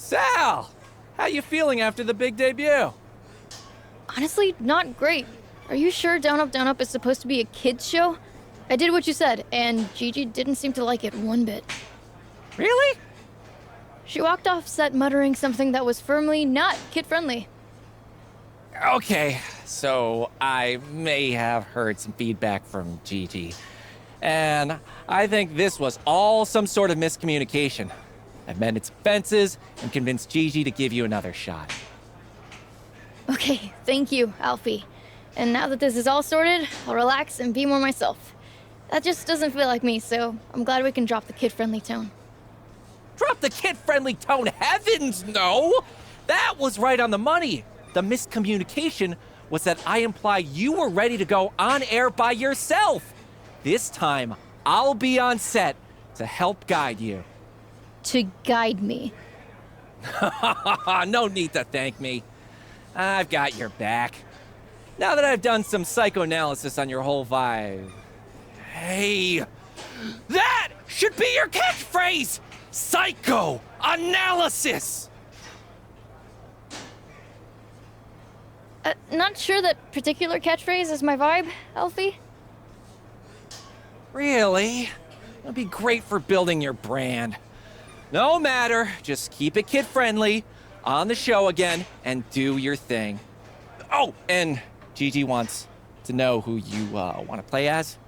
Sal! How you feeling after the big debut? Honestly, not great. Are you sure Down Up is supposed to be a kid's show? I did what you said, and Gigi didn't seem to like it one bit. Really? She walked off set muttering something that was firmly not kid-friendly. Okay, so I may have heard some feedback from Gigi. And I think this was all some sort of miscommunication. I've mended some fences and convinced Gigi to give you another shot. Okay, thank you, Alfie. And now that this is all sorted, I'll relax and be more myself. That just doesn't feel like me, so I'm glad we can drop the kid-friendly tone. Drop the kid-friendly tone, heavens no! That was right on the money. The miscommunication was that I implied you were ready to go on air by yourself. This time, I'll be on set to help guide you. To guide me. No need to thank me. I've got your back. Now that I've done some psychoanalysis on your whole vibe. Hey, that should be your catchphrase! Psychoanalysis! Not sure that particular catchphrase is my vibe, Alfie. Really? That'd be great for building your brand. No matter, just keep it kid-friendly, on the show again, and do your thing. Oh, and Gigi wants to know who you want to play as.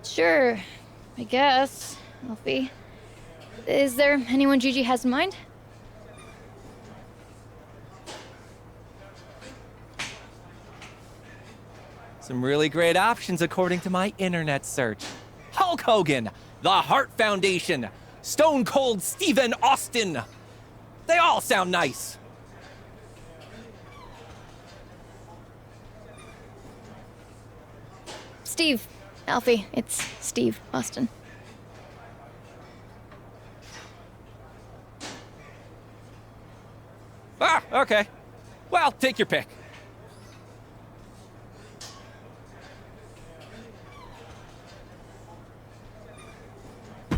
Sure, I guess, Alfie. Is there anyone Gigi has in mind? Some really great options according to my internet search. Hulk Hogan, The Hart Foundation, Stone Cold Steven Austin. They all sound nice. Steve, Alfie, it's Steve Austin. Ah, okay. Well, take your pick.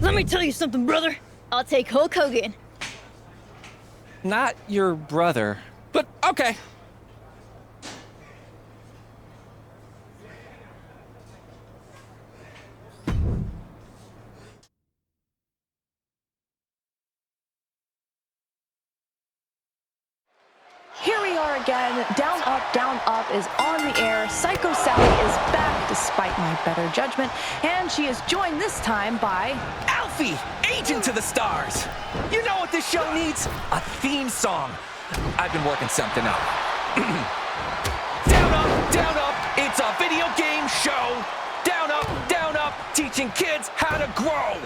Let me tell you something, brother. I'll take Hulk Hogan. Not your brother, but okay. Here we are again. Down Up is on the air. Psycho Sally is back despite my better judgment, and she is joined this time by Alfie, Agent to the Stars. You know what this show needs? A theme song. I've been working something up. Down Up, it's a video game show. Down Up, teaching kids how to grow.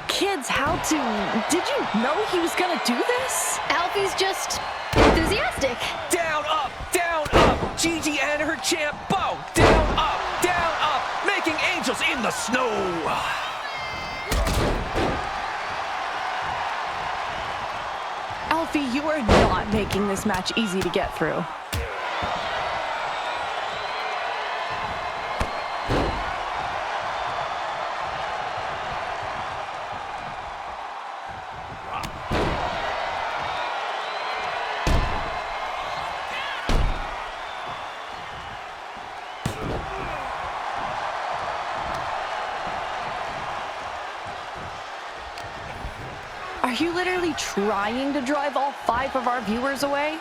Kids How To. Did you know he was gonna do this? Alfie's just enthusiastic. Down up, Gigi and her champ Bo. Down up, making angels in the snow. Alfie, you are not making this match easy to get through. Are you literally trying to drive all 5 of our viewers away?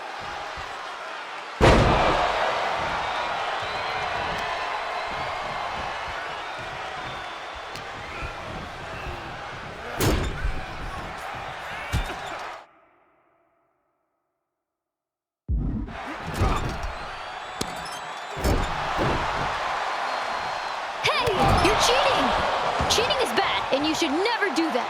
Hey, you're cheating! Cheating is bad, and you should never do that.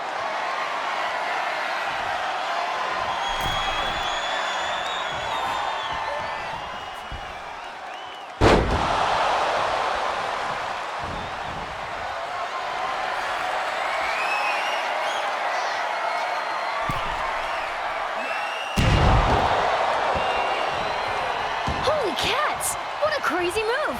Holy cats! What a crazy move!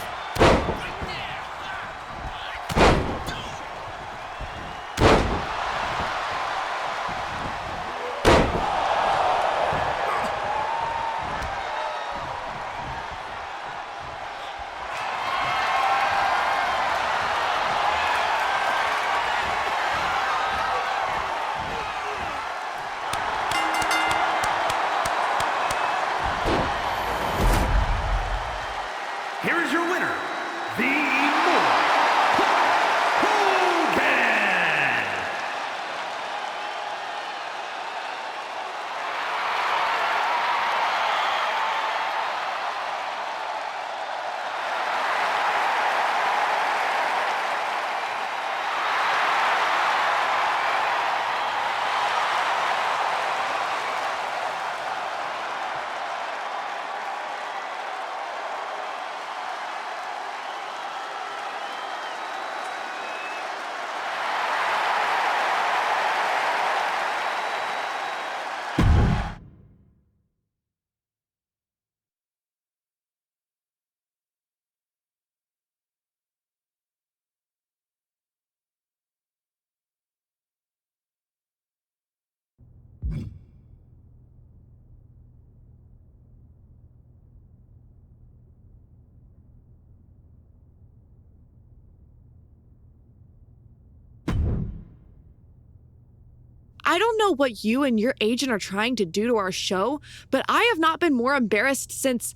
I don't know what you and your agent are trying to do to our show, but I have not been more embarrassed since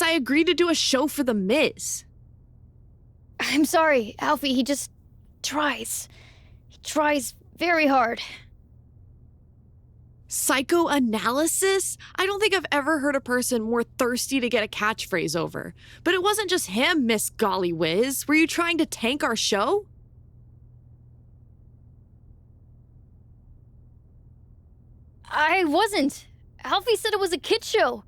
I agreed to do a show for The Miz. I'm sorry, Alfie. He just tries. He tries very hard. Psychoanalysis? I don't think I've ever heard a person more thirsty to get a catchphrase over. But it wasn't just him, Miss Golly Whiz. Were you trying to tank our show? I wasn't. Alfie said it was a kid show.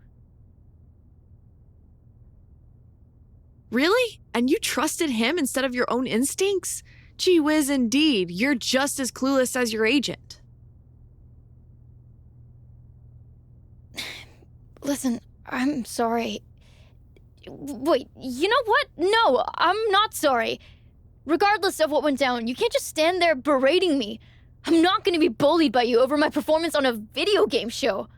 Really? And you trusted him instead of your own instincts? Gee whiz, indeed. You're just as clueless as your agent. Listen, I'm sorry. Wait, you know what? No, I'm not sorry. Regardless of what went down, you can't just stand there berating me. I'm not going to be bullied by you over my performance on a video game show.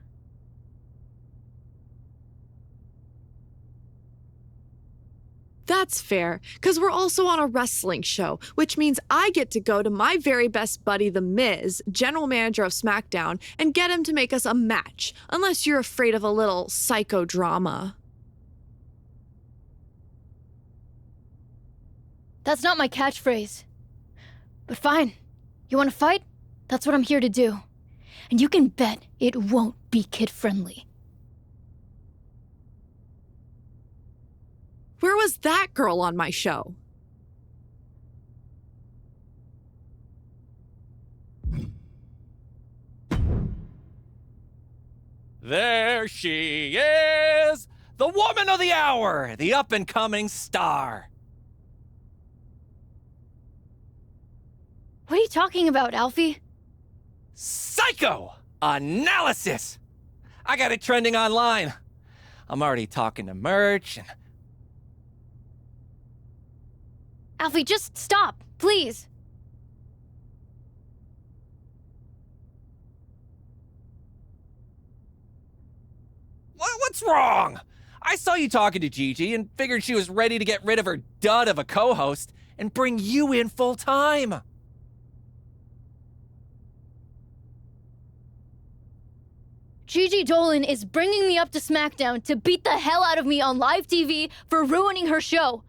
That's fair, because we're also on a wrestling show, which means I get to go to my very best buddy, The Miz, general manager of SmackDown, and get him to make us a match, unless you're afraid of a little psychodrama. That's not my catchphrase. But fine. You want to fight? That's what I'm here to do. And you can bet it won't be kid-friendly. Where was that girl on my show? There she is! The woman of the hour! The up-and-coming star! What are you talking about, Alfie? Psychoanalysis! I got it trending online. I'm already talking to merch and... Alfie, just stop, please. What's wrong? I saw you talking to Gigi and figured she was ready to get rid of her dud of a co-host and bring you in full time. Gigi Dolan is bringing me up to SmackDown to beat the hell out of me on live TV for ruining her show.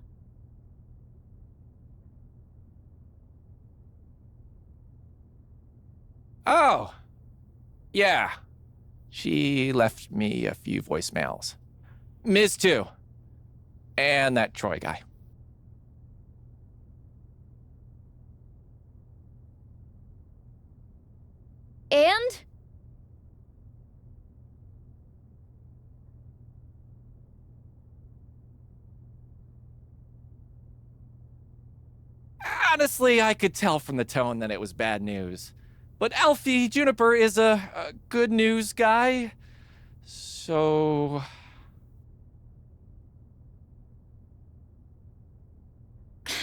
Oh. Yeah. She left me a few voicemails. Miz too. And that Troy guy. And? Honestly, I could tell from the tone that it was bad news. But Alfie Juniper is a good news guy, so...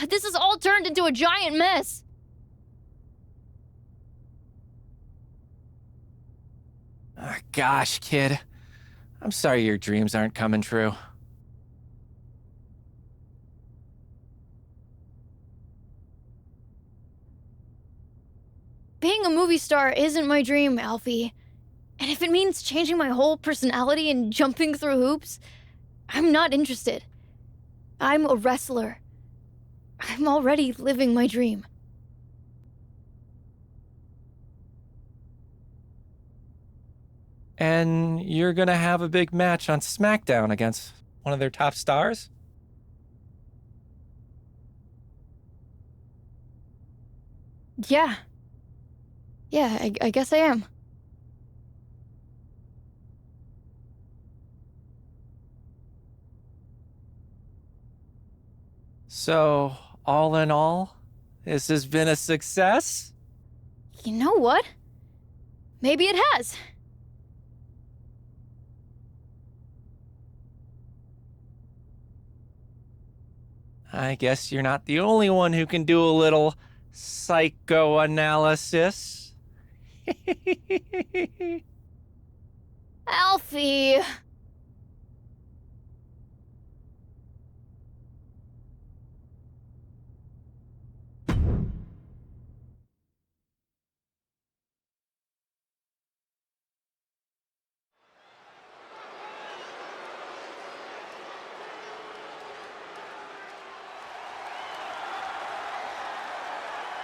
This has all turned into a giant mess. Gosh, kid. I'm sorry your dreams aren't coming true. Being a movie star isn't my dream, Alfie. And if it means changing my whole personality and jumping through hoops, I'm not interested. I'm a wrestler. I'm already living my dream. And you're gonna have a big match on SmackDown against one of their top stars? Yeah. Yeah, I guess I am. So, all in all, this has been a success? You know what? Maybe it has. I guess you're not the only one who can do a little psychoanalysis. Alfie.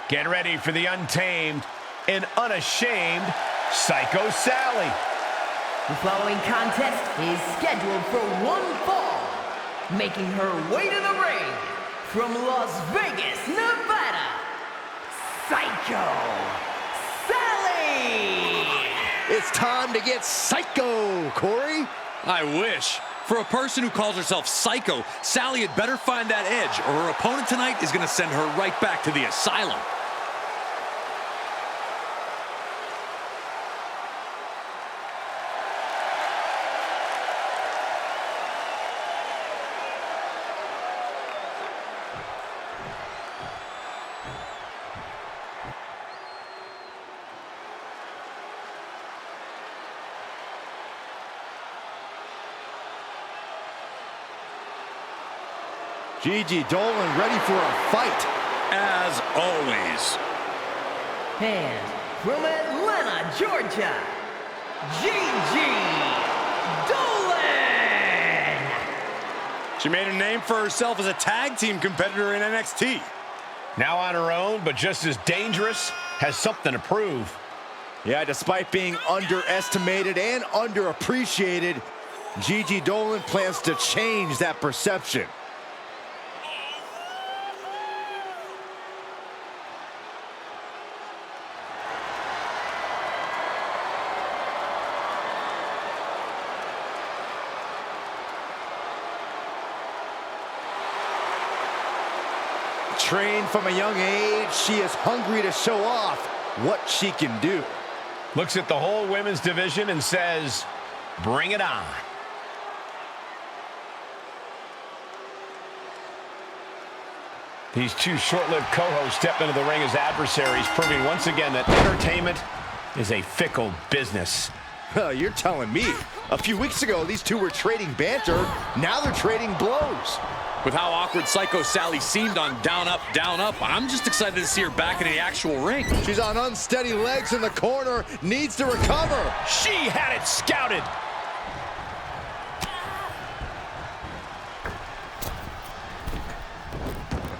Get ready for the untamed and unashamed Psycho Sally. The following contest is scheduled for one fall, making her way to the ring from Las Vegas, Nevada, Psycho Sally! It's time to get psycho, Corey. I wish. For a person who calls herself Psycho, Sally had better find that edge, or her opponent tonight is going to send her right back to the asylum. Gigi Dolan ready for a fight. As always. And from Atlanta, Georgia, Gigi Dolan! She made a name for herself as a tag team competitor in NXT. Now on her own, but just as dangerous, has something to prove. Yeah, despite being underestimated and underappreciated, Gigi Dolan plans to change that perception. Trained from a young age, she is hungry to show off what she can do. Looks at the whole women's division and says, bring it on. These two short-lived co-hosts step into the ring as adversaries, proving once again that entertainment is a fickle business. You're telling me. A few weeks ago, these two were trading banter. Now they're trading blows. With how awkward Psycho Sally seemed on Down Up, I'm just excited to see her back in the actual ring. She's on unsteady legs in the corner, needs to recover. She had it scouted.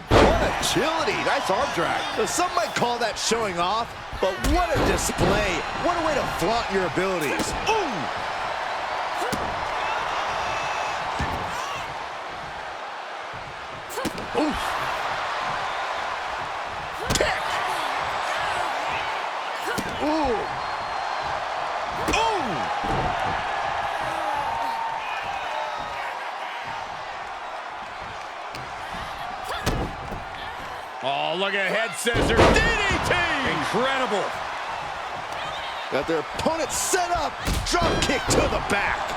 What agility, nice arm drag. Some might call that showing off, but what a display. What a way to flaunt your abilities. Ooh! Oof. Kick. Ooh. Ooh. Oh, look at head scissors. DDT! Incredible. Got their opponent set up. Drop kick to the back.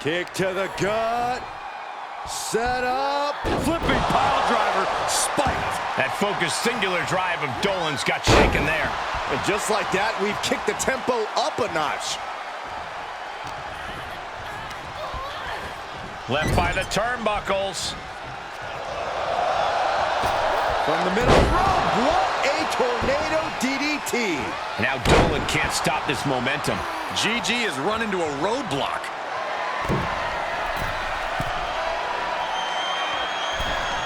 Kick to the gut. Set up. Flipping pile driver, spiked. That focused singular drive of Dolan's got shaken there. And just like that, we've kicked the tempo up a notch. Left by the turnbuckles. From the middle rope, what a tornado DDT. Now Dolan can't stop this momentum. Gigi has run into a roadblock.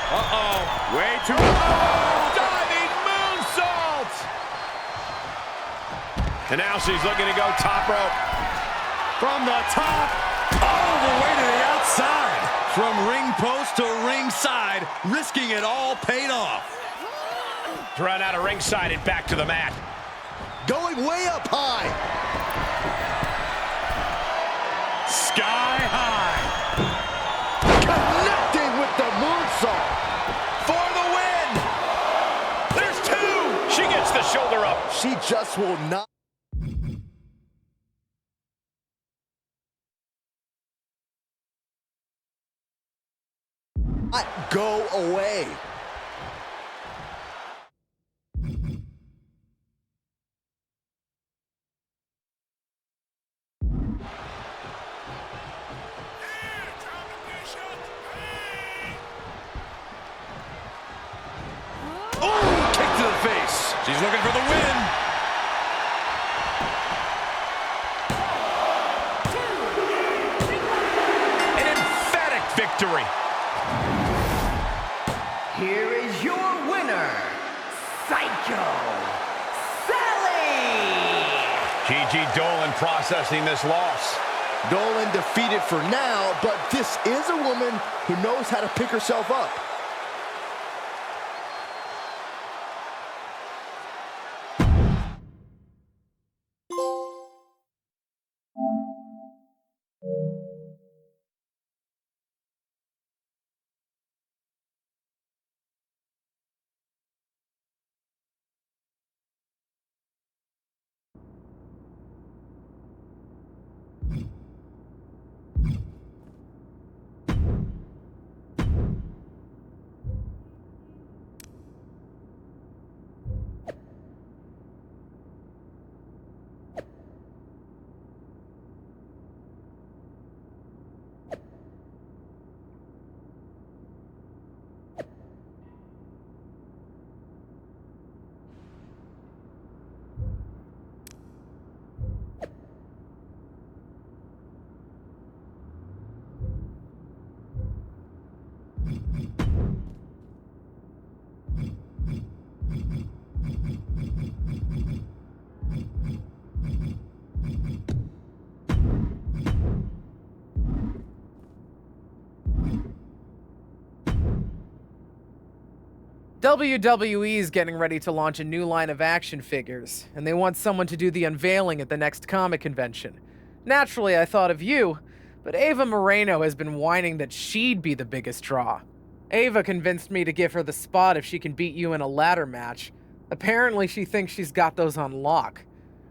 Uh-oh, way too low. Diving moonsault. And now she's looking to go top rope. From the top, all the way to the outside. From ring post to ringside, risking it all paid off. Thrown out of ringside and back to the mat. Going way up high. Sky high. Connecting with the moonsault. For the win. There's two. She gets the shoulder up. She just will not. Go away. Oh, kick to the face. She's looking for the win. An emphatic victory. here is your winner, Psycho Sally! Gigi Dolan processing this loss. Dolan defeated for now, but this is a woman who knows how to pick herself up. WWE is getting ready to launch a new line of action figures, and they want someone to do the unveiling at the next comic convention. Naturally, I thought of you, but Ava Moreno has been whining that she'd be the biggest draw. Ava convinced me to give her the spot if she can beat you in a ladder match. Apparently, she thinks she's got those on lock.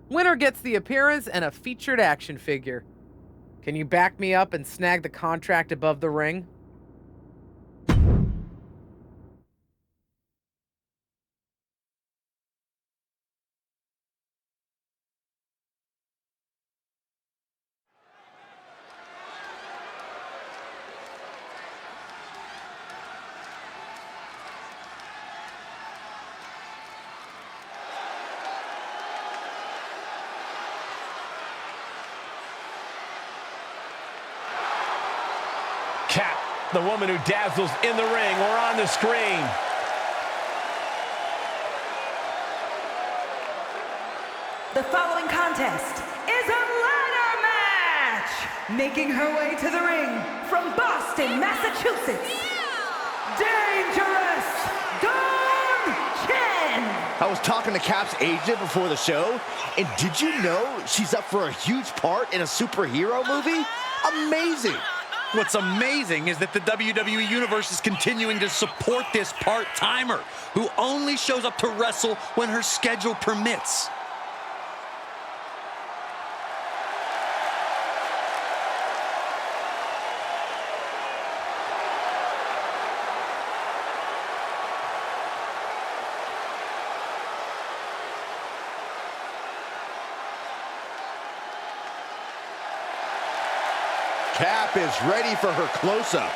Winner gets the appearance and a featured action figure. Can you back me up and snag the contract above the ring? Kat, the woman who dazzles in the ring or on the screen. The following contest is a ladder match! Making her way to the ring from Boston, Massachusetts, Dangerous Dawn Chen! I was talking to Cap's agent before the show, and did you know she's up for a huge part in a superhero movie? Amazing! What's amazing is that the WWE Universe is continuing to support this part-timer who only shows up to wrestle when her schedule permits. Cap is ready for her close-up.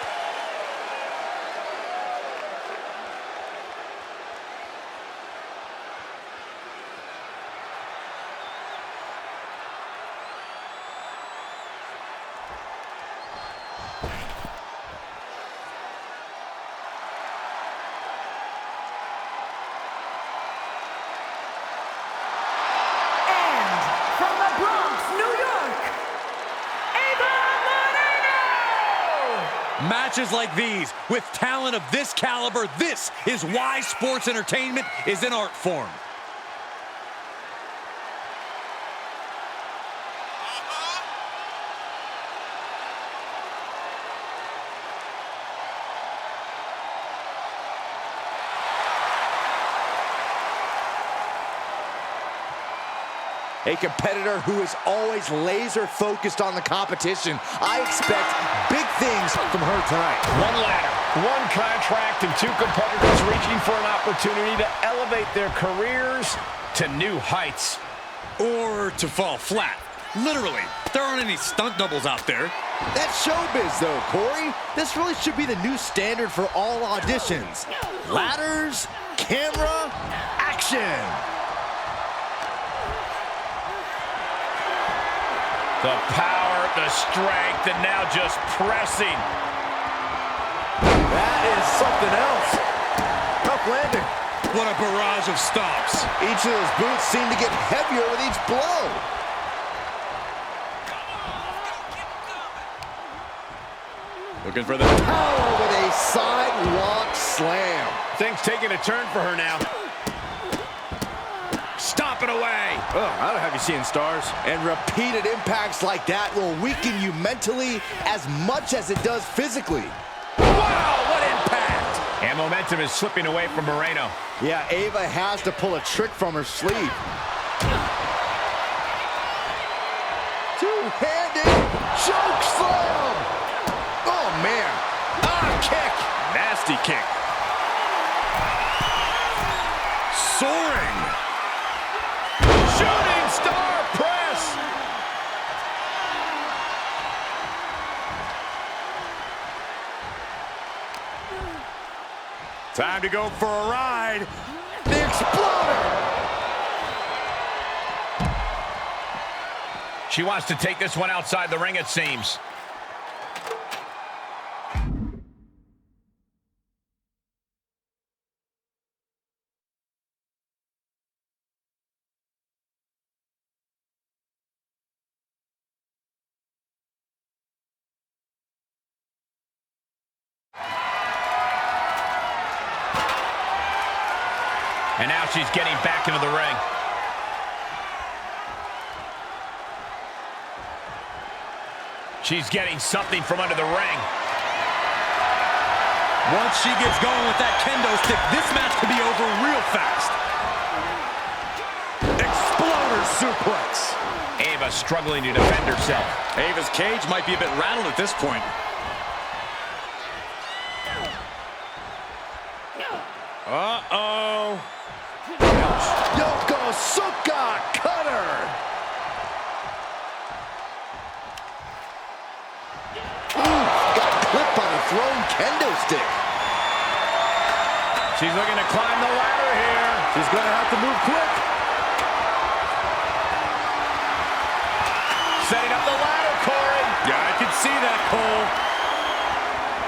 Matches like these, with talent of this caliber, this is why sports entertainment is an art form. A competitor who is always laser-focused on the competition. I expect big things from her tonight. One ladder, one contract, and two competitors reaching for an opportunity to elevate their careers to new heights. Or to fall flat. Literally, there aren't any stunt doubles out there. That's showbiz, though, Corey. This really should be the new standard for all auditions. Ladders, camera, action. The power, the strength, and now just pressing. That is something else. of stomps. Each of those boots seem to get heavier with each blow. Looking for the Power with a sidewalk slam. Things taking a turn for her now. Stomping away. Oh, I don't have you seeing stars. And repeated impacts like that will weaken you mentally as much as it does physically. Wow, what impact! And momentum is slipping away from Moreno. Yeah, Ava has to pull a trick from her sleeve. Two-handed choke slam! Oh, man. Kick. Nasty kick. Soaring. Shooting star press. Time to go for a ride. The Exploder. She wants to take this one outside the ring, it seems. And now she's getting back into the ring. She's getting something from under the ring. Once she gets going with that kendo stick, this match could be over real fast. Exploder suplex. Ava struggling to defend herself. Ava's cage might be a bit rattled at this point. Uh-oh. Yokosuka cutter. Ooh, got clipped by the thrown kendo stick. She's looking to climb the ladder here. She's going to have to move quick. Setting up the ladder, Corey. Yeah, I can see that, Cole.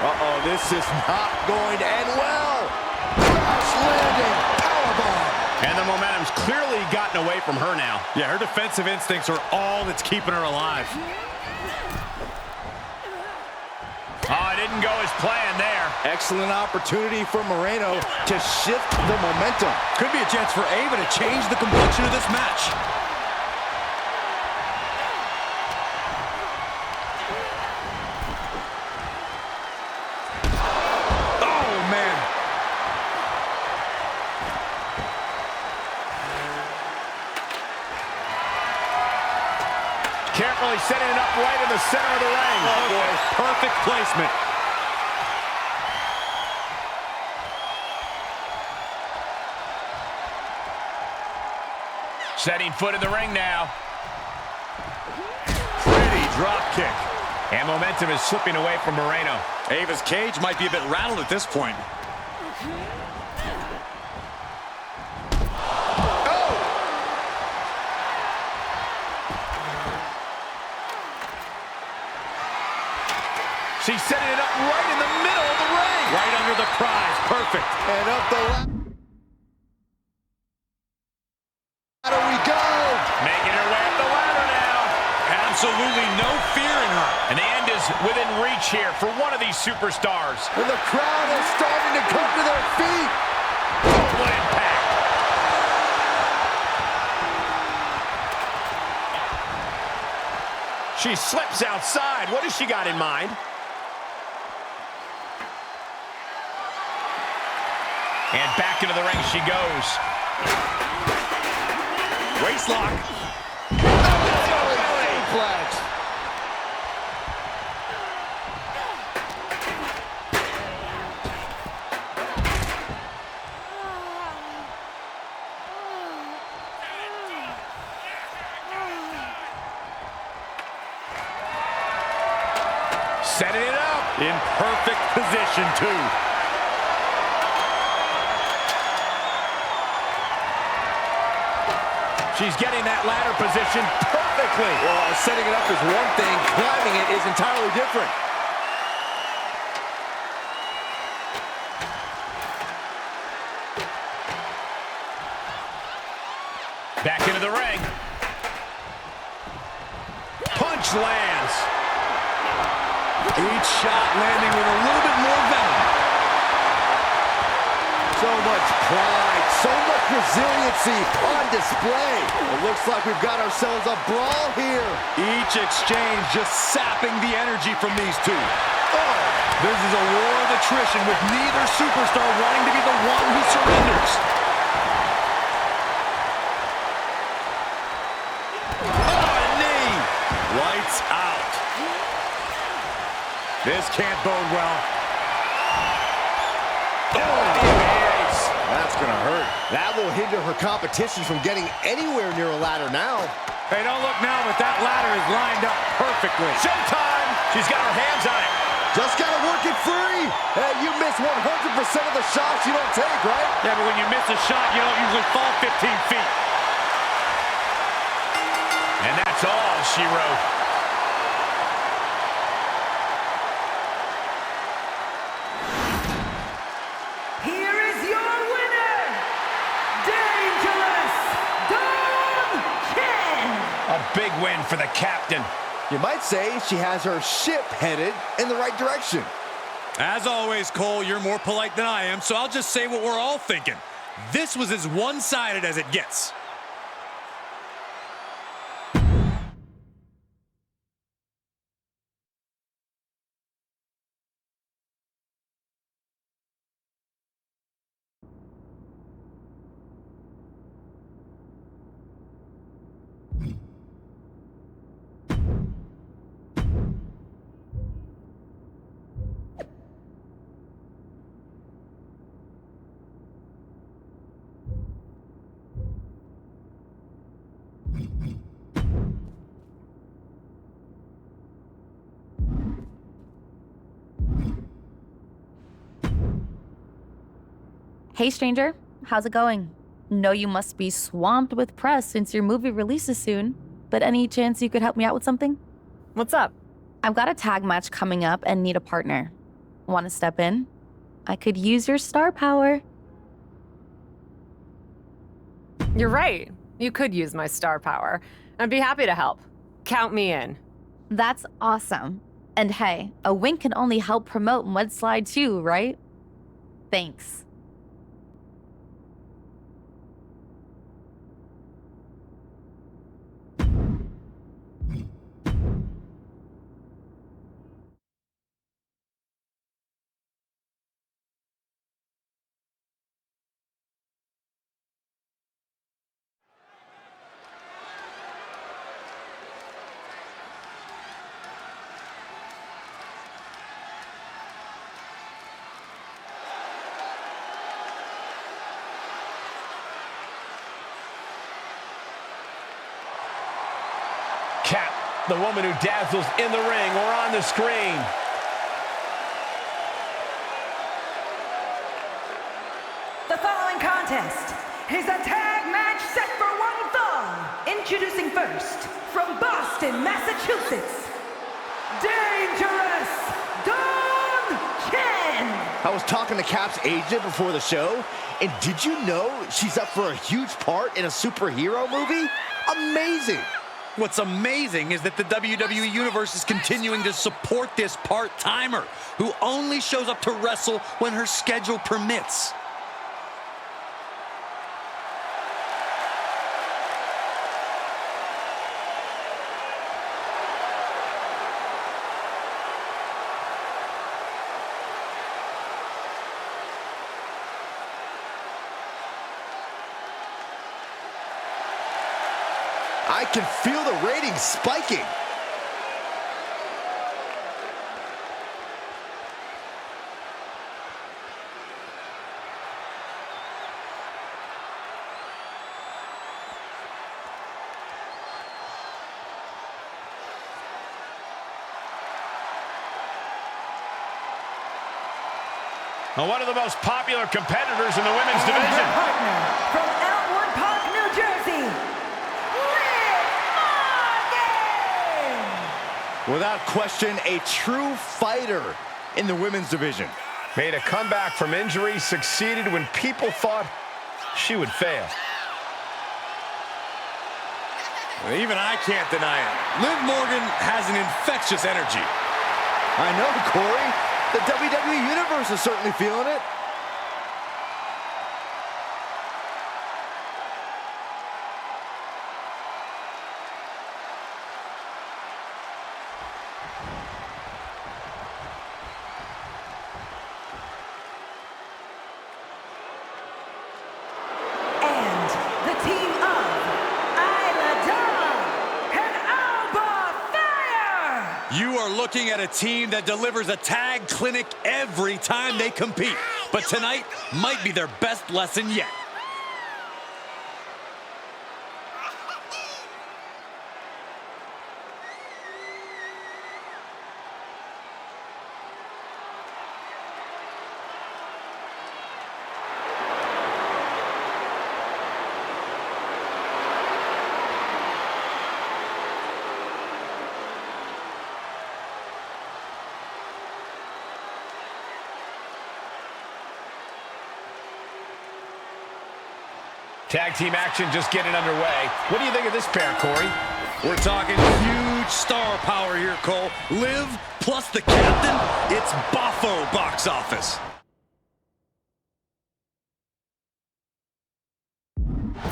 Uh-oh, this is not going to end well. Crash landing, powerbomb. And the momentum's clearly gotten away from her now. Yeah, her defensive instincts are all that's keeping her alive. Oh, it didn't go as planned there. Excellent opportunity for Moreno to shift the momentum. Could be a chance for Ava to change the complexion of this match. Carefully setting it up right in the center of the ring. Oh, boy. Perfect placement. Setting foot in the ring now. Pretty drop kick. And momentum is slipping away from Moreno. Ava's cage might be a bit rattled at this point. She's setting it up right in the middle of the ring. Right under the prize. Perfect. And up the ladder we go. Making her way up the ladder now. Absolutely no fear in her. And the end is within reach here for one of these superstars. And the crowd is starting to come to their feet. What impact. She slips outside. What has she got in mind? And back into the ring she goes. Waistlock. Flags. Setting it up. In perfect position, too. She's getting that ladder position perfectly. Well, setting it up is one thing. Climbing it is entirely different. Back into the ring. Punch lands. Each shot landing with a little bit more venom. So much pride, so much resiliency on display. It looks like we've got ourselves a brawl here. Each exchange just sapping the energy from these two. Oh, this is a war of attrition with neither superstar wanting to be the one who surrenders. Oh, a knee. Lights out. This can't bode well. That's gonna hurt. That will hinder her competition from getting anywhere near a ladder now. Hey, don't look now, but that ladder is lined up perfectly. Showtime! She's got her hands on it. Just gotta work it free. Hey, you miss 100% of the shots you don't take, right? Yeah, but when you miss a shot, you don't usually fall 15 feet. And that's all she wrote. Here is your winner, Dangerous Dawn Chen. A big win for the captain. You might say she has her ship headed in the right direction. As always, Cole, you're more polite than I am, so I'll just say what we're all thinking. This was as one-sided as it gets. Hey stranger, how's it going? Know you must be swamped with press since your movie releases soon, but any chance you could help me out with something? What's up? I've got a tag match coming up and need a partner. Want to step in? I could use your star power. You're right. You could use my star power. I'd be happy to help. Count me in. That's awesome. And hey, a win can only help promote Mudslide too, right? Thanks. Kat, the woman who dazzles in the ring or on the screen. The following contest is a tag match set for one fall. Introducing first, from Boston, Massachusetts, Dangerous Dawn Chen. I was talking to Cap's agent before the show, and did you know she's up for a huge part in a superhero movie? Amazing. What's amazing is that the WWE Universe is continuing to support this part-timer who only shows up to wrestle when her schedule permits. I can feel the ratings spiking. Well, one of the most popular competitors in the women's division. Her partner from Elmwood Park, New Jersey, Without question, a true fighter in the women's division. Made a comeback from injury, succeeded when people thought she would fail. Even I can't deny it. Liv Morgan has an infectious energy. I know, Corey. The WWE Universe is certainly feeling it. And the team of Isla Dawn and Alba Fire! You are looking at a team that delivers a tag clinic every time they compete. But tonight might be their best lesson yet. Tag team action just getting underway. What do you think of this pair, Corey? We're talking huge star power here, Cole. Liv plus the captain, it's Boffo box office.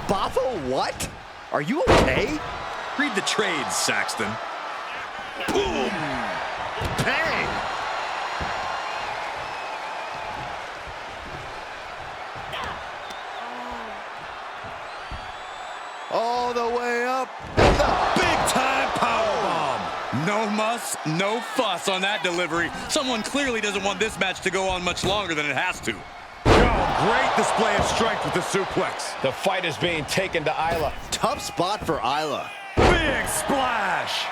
Boffo what? Are you okay? Read the trades, Saxton. Boom! Bang! All the way up. And the Big time powerbomb. No muss, no fuss on that delivery. Someone clearly doesn't want this match to go on much longer than it has to. Oh, great display of strength with the suplex. The fight is being taken to Isla. tough spot for Isla. Big splash.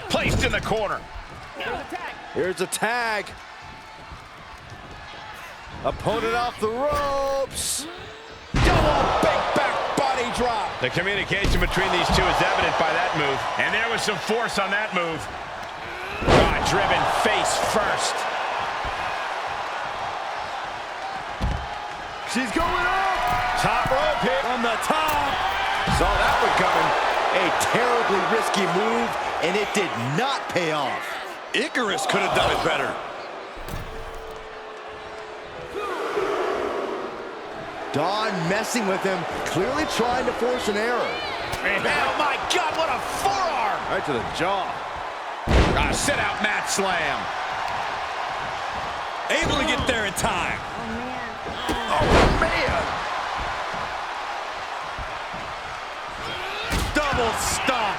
Placed in the corner. Here's a tag. Opponent off the ropes. Double big back body drop. The communication between these two is evident by that move. And there was some force on that move. Driven face first. She's going up. Top rope hit On the top. Saw that one coming. A terribly risky move, and it did not pay off. Icarus could have done it better. Dawn messing with him, clearly trying to force an error. Oh my God, what a forearm! Right to the jaw. Sit out mat slam. Able to get there in time. Oh, man. Double stop.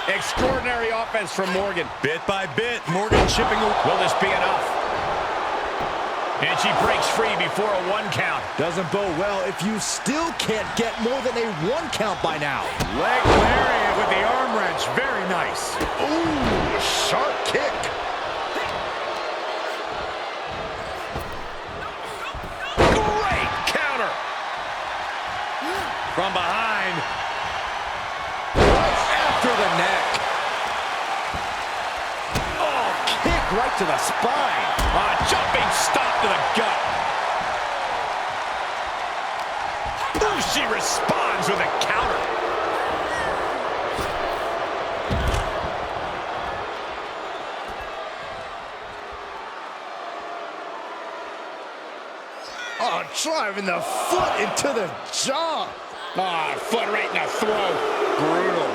Extraordinary offense from Morgan. Bit by bit, Morgan chipping away. Will this be enough? And she breaks free before a 1 count. Doesn't bode well if you still can't get more than a 1 count by now. Leg lariat with the arm wrench. Very nice. Ooh, sharp kick. Great counter. From behind. Right after the neck. Oh, kick right to the spine. A jumping stop to the gut. Ooh, she responds with a counter. Oh, driving the foot into the jaw. Foot right in the throat. Brutal.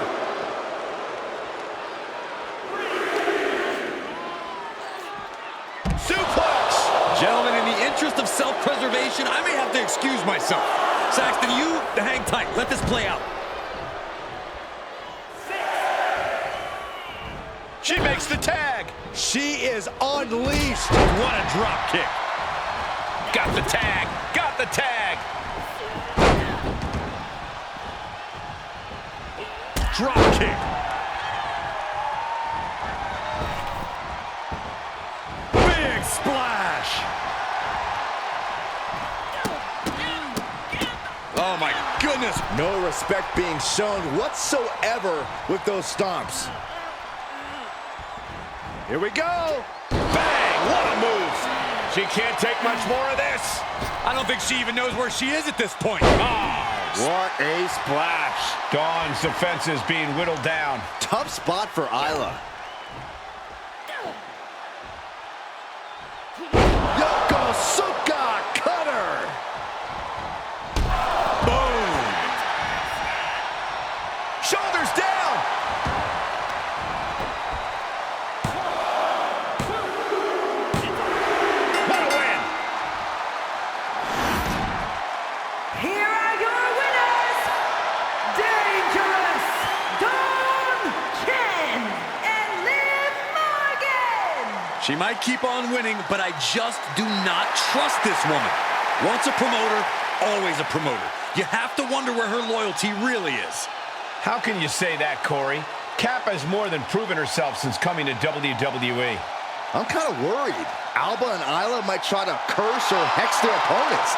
Suplex. Gentlemen, in the interest of self-preservation, I may have to excuse myself. Saxton, you hang tight. Let this play out. She makes the tag. She is unleashed. What a drop kick. Got the tag. Got the tag. Drop kick. Big splash. Oh, my goodness. No respect being shown whatsoever with those stomps. Here we go. Bang. What a move. She can't take much more of this. I don't think she even knows where she is at this point. What a splash. Dawn's defenses being whittled down. Tough spot for Isla. Yokosuka cutter. Boom. Shoulders down. What a win. Here are your winners, Dangerous, Dawn Ken, and Liv Morgan. She might keep on winning, but I just do not trust this woman. Once a promoter, always a promoter. You have to wonder where her loyalty really is. How can you say that, Corey? Cap has more than proven herself since coming to WWE. I'm kind of worried. Alba and Isla might try to curse or hex their opponents.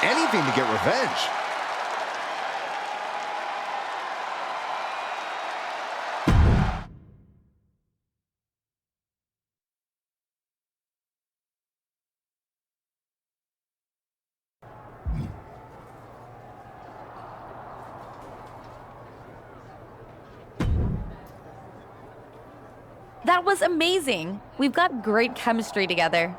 Anything to get revenge. That was amazing. We've got great chemistry together.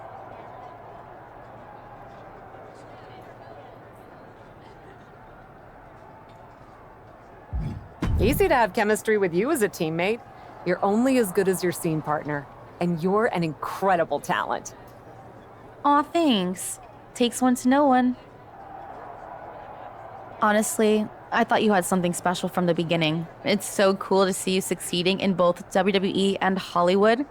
Easy to have chemistry with you as a teammate. You're only as good as your scene partner, and you're an incredible talent. Aw, thanks. Takes one to know one. Honestly, I thought you had something special from the beginning. It's so cool to see you succeeding in both WWE and Hollywood.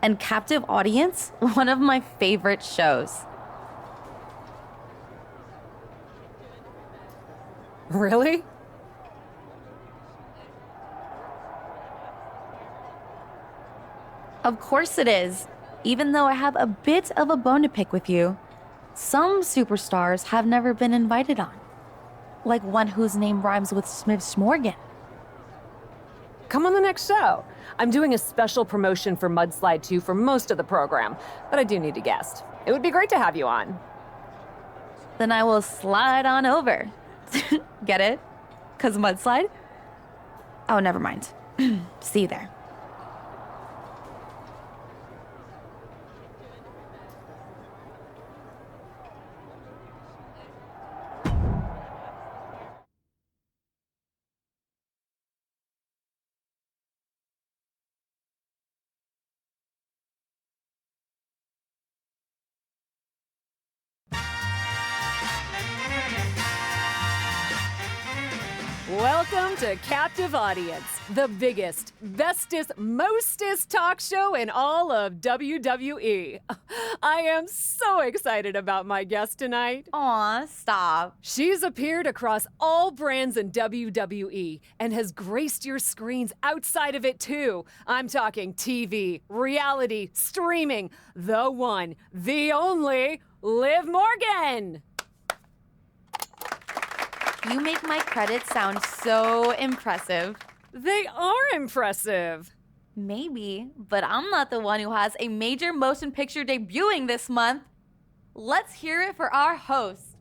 And Captive Audience, one of my favorite shows. Really? Of course it is. Even though I have a bit of a bone to pick with you, some superstars have never been invited on. Like one whose name rhymes with Smith's Morgan. Come on the next show. I'm doing a special promotion for Mudslide 2 for most of the program, but I do need a guest. It would be great to have you on. Then I will slide on over. Get it? 'Cause mudslide? Oh, never mind. See you there. Welcome to Captive Audience, the biggest, bestest, mostest talk show in all of WWE. I am so excited about my guest tonight. Aw, stop. She's appeared across all brands in WWE and has graced your screens outside of it too. I'm talking TV, reality, streaming, the one, the only, Liv Morgan. You make my credits sound so impressive. They are impressive. Maybe, but I'm not the one who has a major motion picture debuting this month. Let's hear it for our host.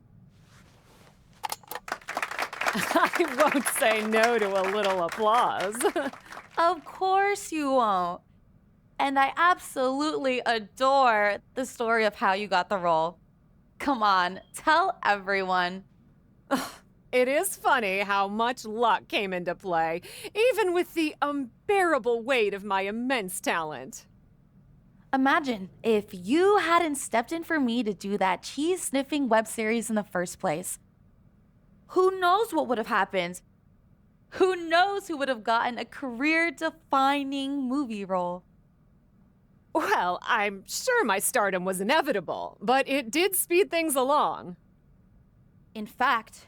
I won't say no to a little applause. Of course you won't. And I absolutely adore the story of how you got the role. Come on, tell everyone. It is funny how much luck came into play, even with the unbearable weight of my immense talent. Imagine if you hadn't stepped in for me to do that cheese-sniffing web series in the first place. Who knows what would have happened? Who knows who would have gotten a career-defining movie role? Well, I'm sure my stardom was inevitable, but it did speed things along. In fact,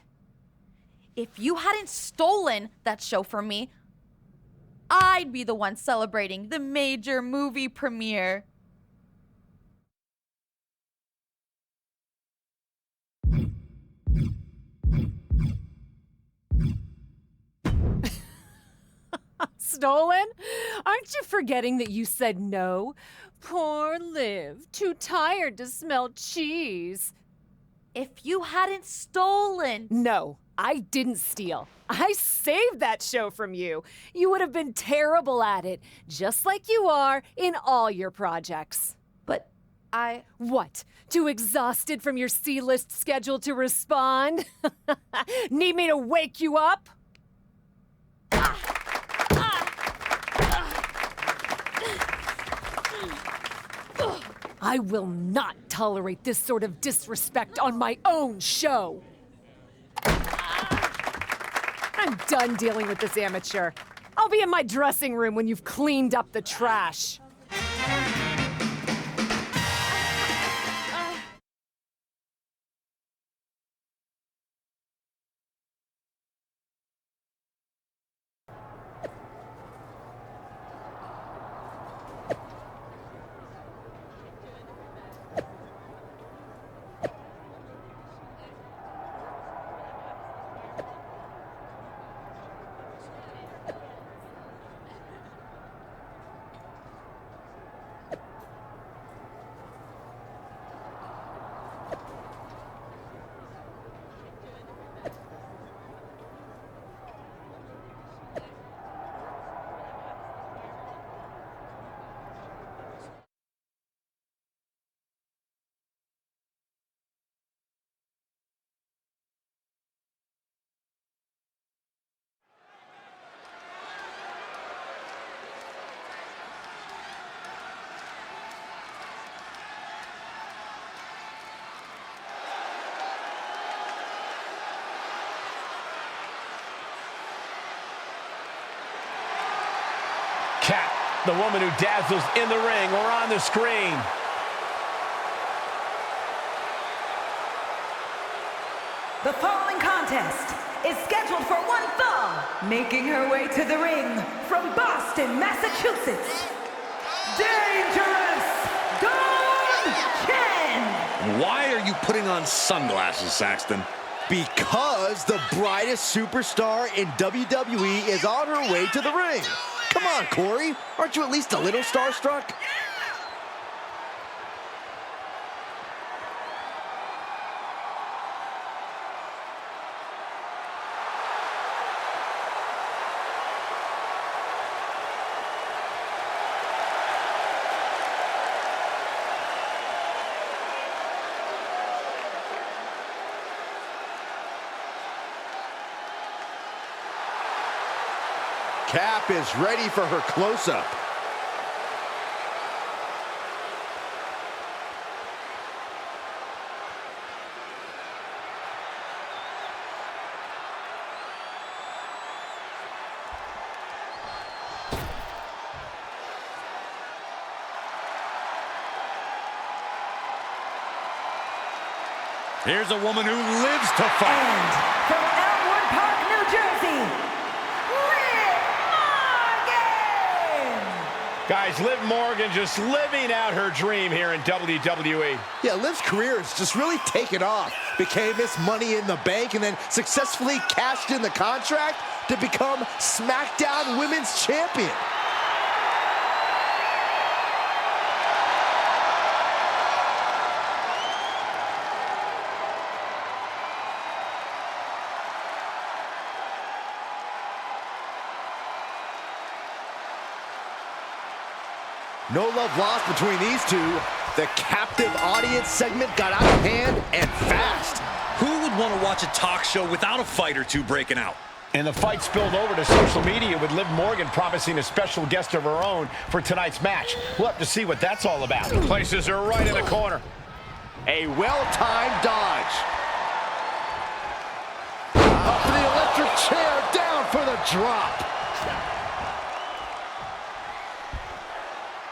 if you hadn't stolen that show from me, I'd be the one celebrating the major movie premiere. stolen? Aren't you forgetting that you said no? Poor Liv, too tired to smell cheese. If you hadn't stolen. No, I didn't steal. I saved that show from you. You would have been terrible at it, just like you are in all your projects. But I... What? Too exhausted from your C-list schedule to respond? Need me to wake you up? I will not tolerate this sort of disrespect on my own show. I'm done dealing with this amateur. I'll be in my dressing room when you've cleaned up the trash. Kat, the woman who dazzles in the ring or on the screen. The following contest is scheduled for one fall, making her way to the ring from Boston, Massachusetts, Dangerous Dawn Chen. Why are you putting on sunglasses, Saxton? Because the brightest superstar in WWE is on her way to the ring. Come on, Corey. Aren't you at least a little starstruck? Cap is ready for her close-up. Here's a woman who lives to fight. And from Elmwood Park, New Jersey, Guys, Liv Morgan just living out her dream here in WWE. Yeah, Liv's career has just really taken off. Became Miss Money in the Bank and then successfully cashed in the contract to become SmackDown Women's Champion. No love lost between these two. The captive audience segment got out of hand and fast. Who would want to watch a talk show without a fight or two breaking out? And the fight spilled over to social media with Liv Morgan promising a special guest of her own for tonight's match. We'll have to see what that's all about. Places her right in the corner. A well-timed dodge. Up for the electric chair, down for the drop.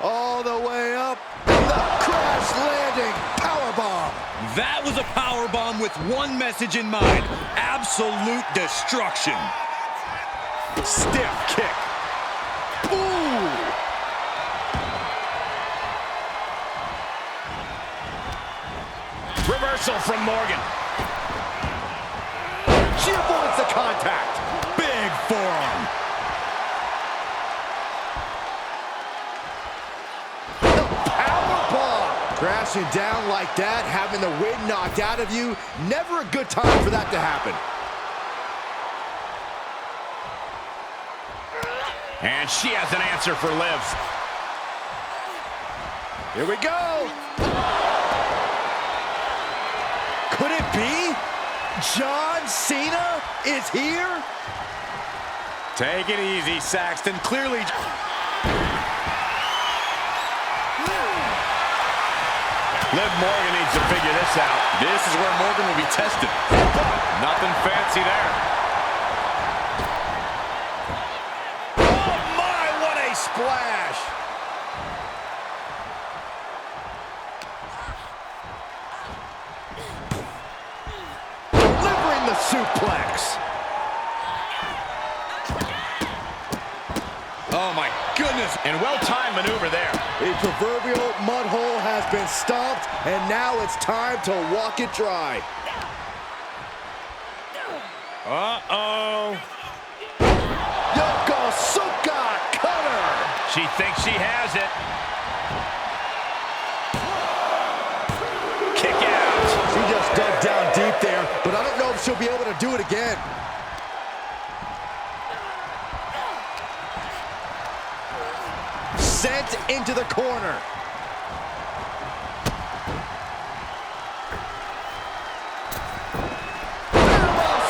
All the way up, the crash landing powerbomb. That was a powerbomb with one message in mind: absolute destruction. Stiff kick. Ooh. Reversal from Morgan. She avoids the contact. Big forearm. Crashing down like that, having the wind knocked out of you, never a good time for that to happen. And she has an answer for Liv. Here we go. Could it be? John Cena is here? Take it easy, Saxton. Clearly... Liv Morgan needs to figure this out. This is where Morgan will be tested. Nothing fancy there. Oh my, what a splash! Delivering the suplex. Oh my goodness. And well-timed maneuver there. The proverbial mud hole has been stomped, and now it's time to walk it dry. Uh-oh. Yokosuka cutter. She thinks she has it. Kick out. She just dug down deep there, but I don't know if she'll be able to do it again. Sent into the corner.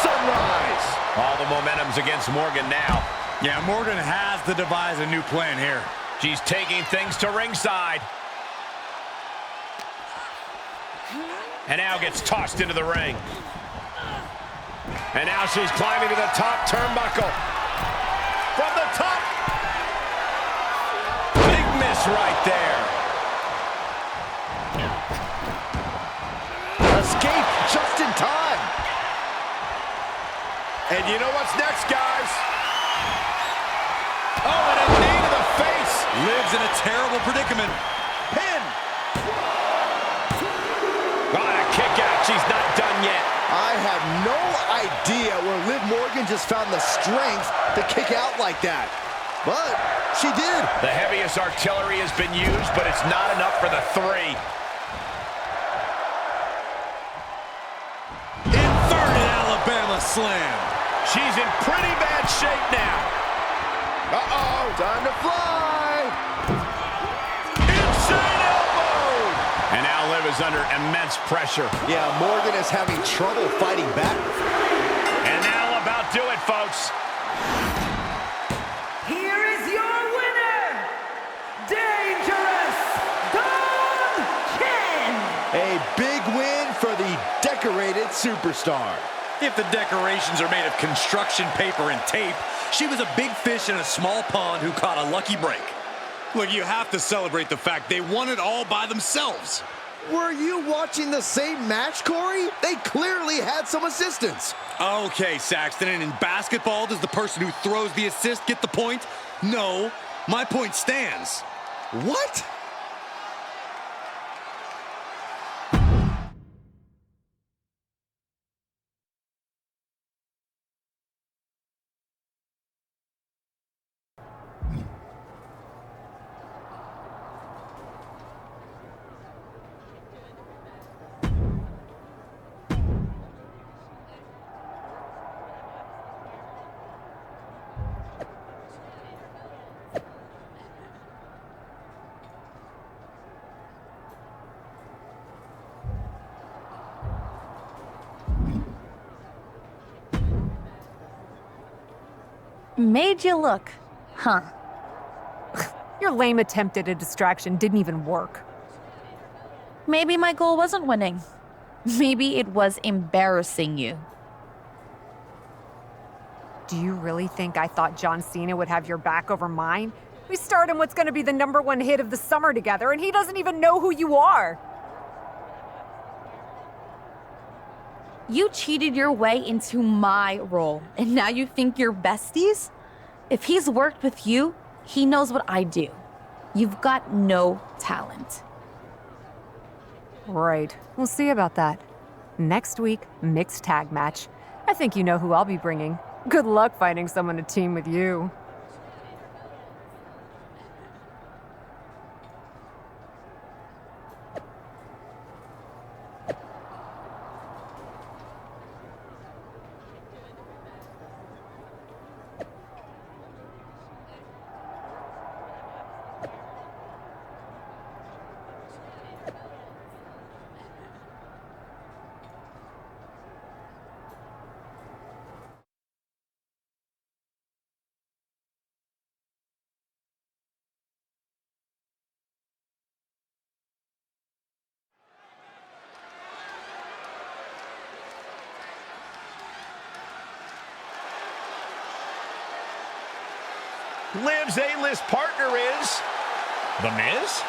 Sunrise. All the momentum's against Morgan now. Yeah, Morgan has to devise a new plan here. She's taking things to ringside. And now gets tossed into the ring. And now she's climbing to the top turnbuckle. From the top. Big miss right there. Escape just in time. And you know what's next, guys? Oh, and a knee to the face. Liv's in a terrible predicament. Pin. Got a kick out. She's not done yet. I have no idea where Liv Morgan just found the strength to kick out like that. But she did. The heaviest artillery has been used, but it's not enough for the three. Inverted Alabama slam. She's in pretty bad shape now. Uh-oh, time to fly. Insane elbow. And now Liv is under immense pressure. Yeah, Morgan is having trouble fighting back. And that'll about do it, folks. Here is your winner, Dangerous Don Ken. A big win for the decorated superstar. If the decorations are made of construction paper and tape, she was a big fish in a small pond who caught a lucky break. Look, you have to celebrate the fact they won it all by themselves. Were you watching the same match, Corey? They clearly had some assistance. Okay, Saxton, and in basketball, does the person who throws the assist get the point? No, my point stands. What? Made you look, huh? Your lame attempt at a distraction didn't even work. Maybe my goal wasn't winning. Maybe it was embarrassing you. Do you really think I thought John Cena would have your back over mine? We starred in what's going to be the #1 hit of the summer together, and he doesn't even know who you are. You cheated your way into my role, and now you think you're besties? If he's worked with you, he knows what I do. You've got no talent. Right. We'll see about that. Next week, mixed tag match. I think you know who I'll be bringing. Good luck finding someone to team with you. Liv's A-list partner is The Miz.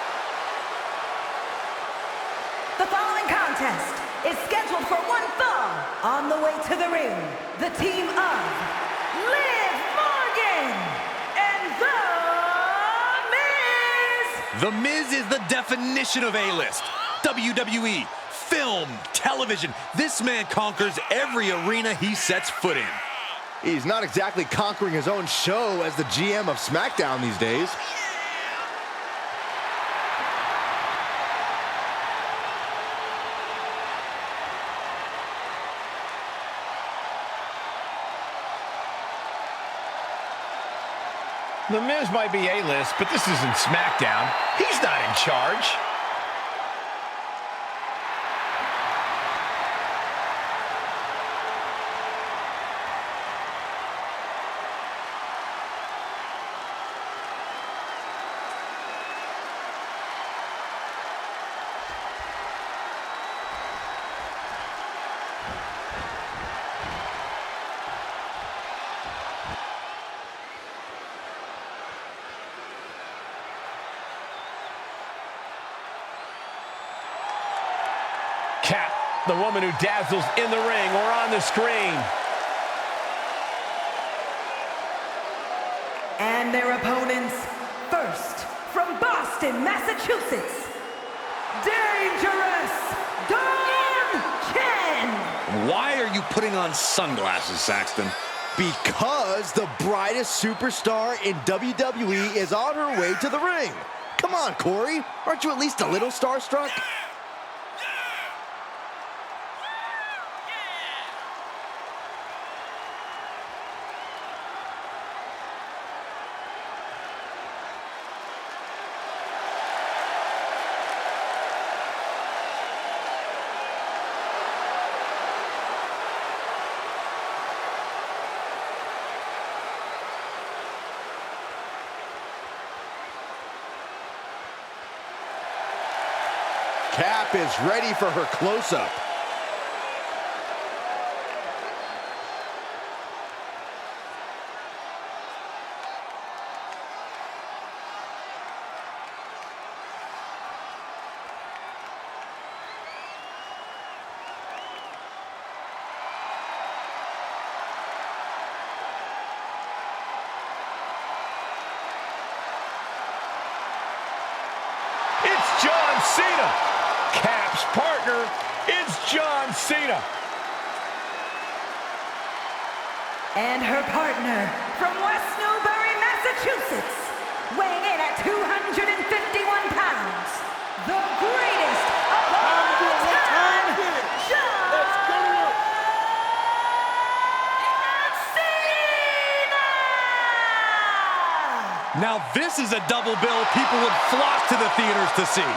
The following contest is scheduled for one fall. On the way to the ring, the team of Liv Morgan and The Miz. The Miz is the definition of A-list. WWE, film, television. This man conquers every arena he sets foot in. He's not exactly conquering his own show as the GM of SmackDown these days. The Miz might be A-list, but this isn't SmackDown. He's not in charge. Kat, the woman who dazzles in the ring or on the screen. And their opponents, first, from Boston, Massachusetts, Dangerous Dawn Chen. Why are you putting on sunglasses, Saxton? Because the brightest superstar in WWE is on her way to the ring. Come on, Corey. Aren't you at least a little starstruck? Cap is ready for her close-up. It's John Cena. Cap's partner is John Cena. And her partner from West Newbury, Massachusetts, weighing in at 251 pounds, the greatest of all time, John Cena! Now this is a double bill people would flock to the theaters to see.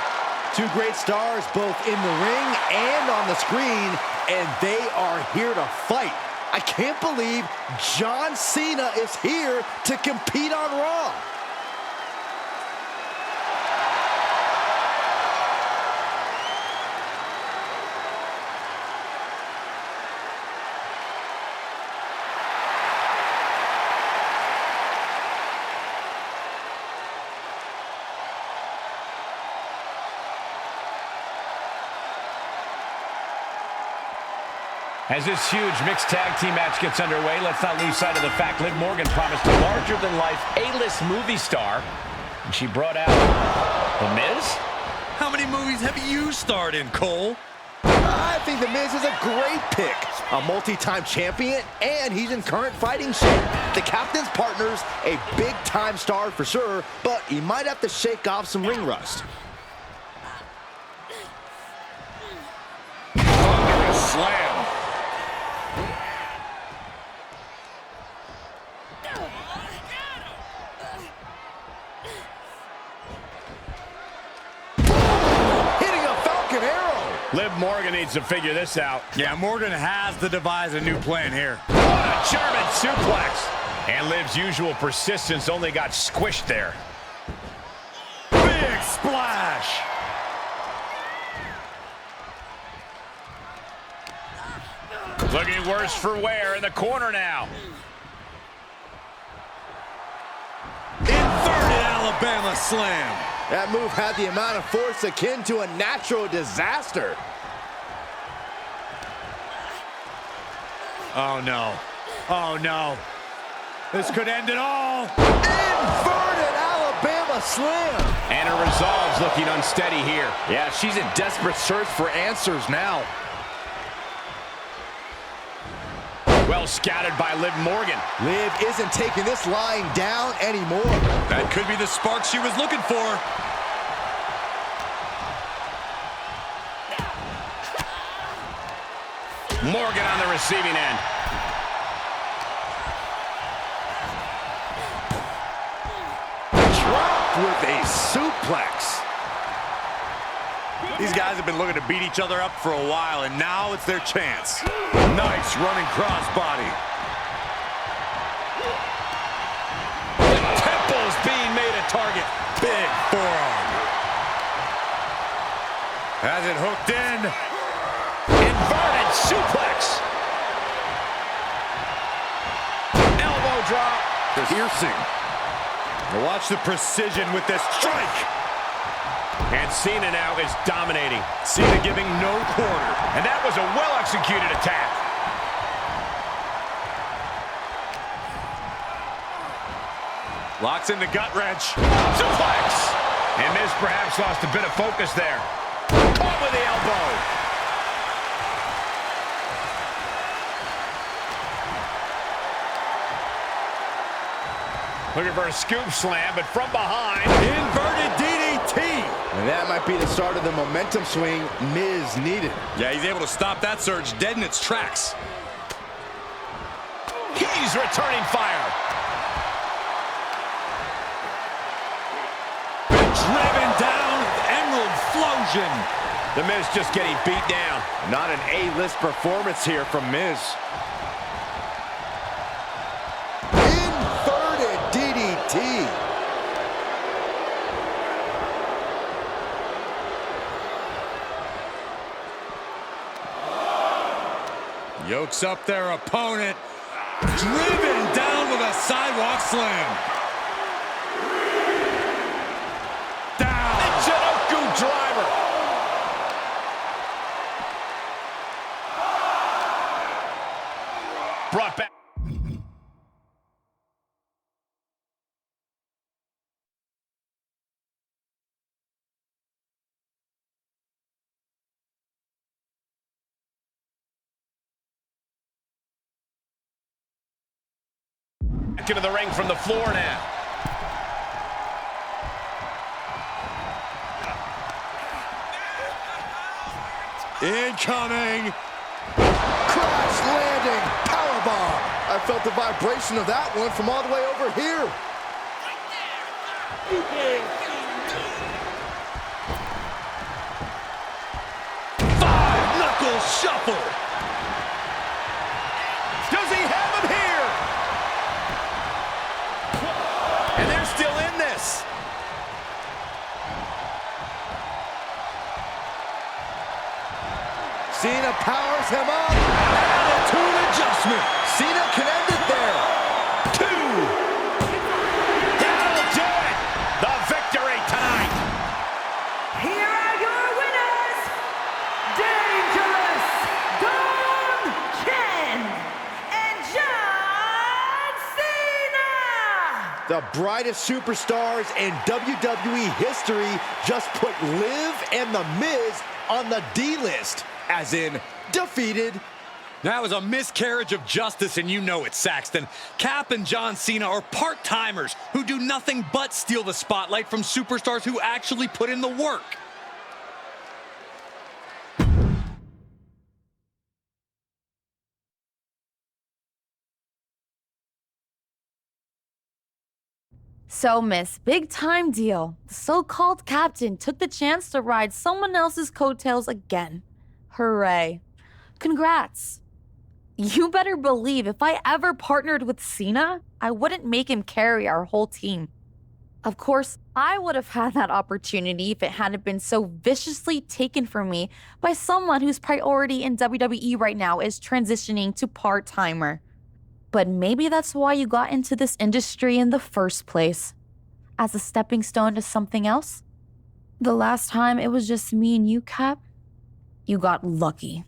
Two great stars both in the ring and on the screen, and they are here to fight. I can't believe John Cena is here to compete on Raw. As this huge mixed tag team match gets underway, let's not lose sight of the fact Liv Morgan promised a larger-than-life A-list movie star, and she brought out The Miz. How many movies have you starred in, Cole? I think The Miz is a great pick. A multi-time champion, and he's in current fighting shape. The captain's partner's a big-time star for sure, but he might have to shake off some ring rust. Slam. Liv Morgan needs to figure this out. Yeah, Morgan has to devise a new plan here. What a German suplex. And Liv's usual persistence only got squished there. Big splash. Looking worse for wear in the corner now. Inverted Alabama slam. That move had the amount of force akin to a natural disaster. Oh, no. Oh, no. This could end it all. Inverted Alabama slam. And her resolve's looking unsteady here. Yeah, she's in desperate search for answers now. Well scouted by Liv Morgan. Liv isn't taking this lying down anymore. That could be the spark she was looking for. Morgan on the receiving end. Dropped with a suplex. These guys have been looking to beat each other up for a while, and now it's their chance. Nice running crossbody. The temple's being made a target. Big forearm. Has it hooked in. Inverted suplex. Elbow drop. Piercing. Now watch the precision with this strike. And Cena now is dominating. Cena giving no quarter. And that was a well-executed attack. Locks in the gut wrench. Suplex. And Miz perhaps lost a bit of focus there. Caught with the elbow. Looking for a scoop slam, but from behind. Inverted DDT. And that might be the start of the momentum swing Miz needed. Yeah, he's able to stop that surge dead in its tracks. He's returning fire. Driven down, Emerald Flosion. The Miz just getting beat down. Not an A-list performance here from Miz. Inverted DDT. Yokes up their opponent. Driven down with a sidewalk slam. Down. Michinoku driver. Brought back. Back into the ring from the floor now. Incoming. Crash landing. Powerbomb. I felt the vibration of that one from all the way over here. Five-knuckle shuffle. Does he have him here? And they're still in this. Cena powers him up. Attitude adjustment. Cena can end it there. 2. That'll do it. The victory tonight. Here are your winners, Dangerous Don Ken and John Cena. The brightest superstars in WWE history just put Liv and The Miz on the D-list, as in defeated. That was a miscarriage of justice, and you know it, Saxton. Cap and John Cena are part-timers who do nothing but steal the spotlight from superstars who actually put in the work. So, Miss, big time deal. The so-called captain took the chance to ride someone else's coattails again. Hooray. Congrats. You better believe if I ever partnered with Cena, I wouldn't make him carry our whole team. Of course, I would have had that opportunity if it hadn't been so viciously taken from me by someone whose priority in WWE right now is transitioning to part-timer. But maybe that's why you got into this industry in the first place. as a stepping stone to something else? The last time it was just me and you, Cap, you got lucky.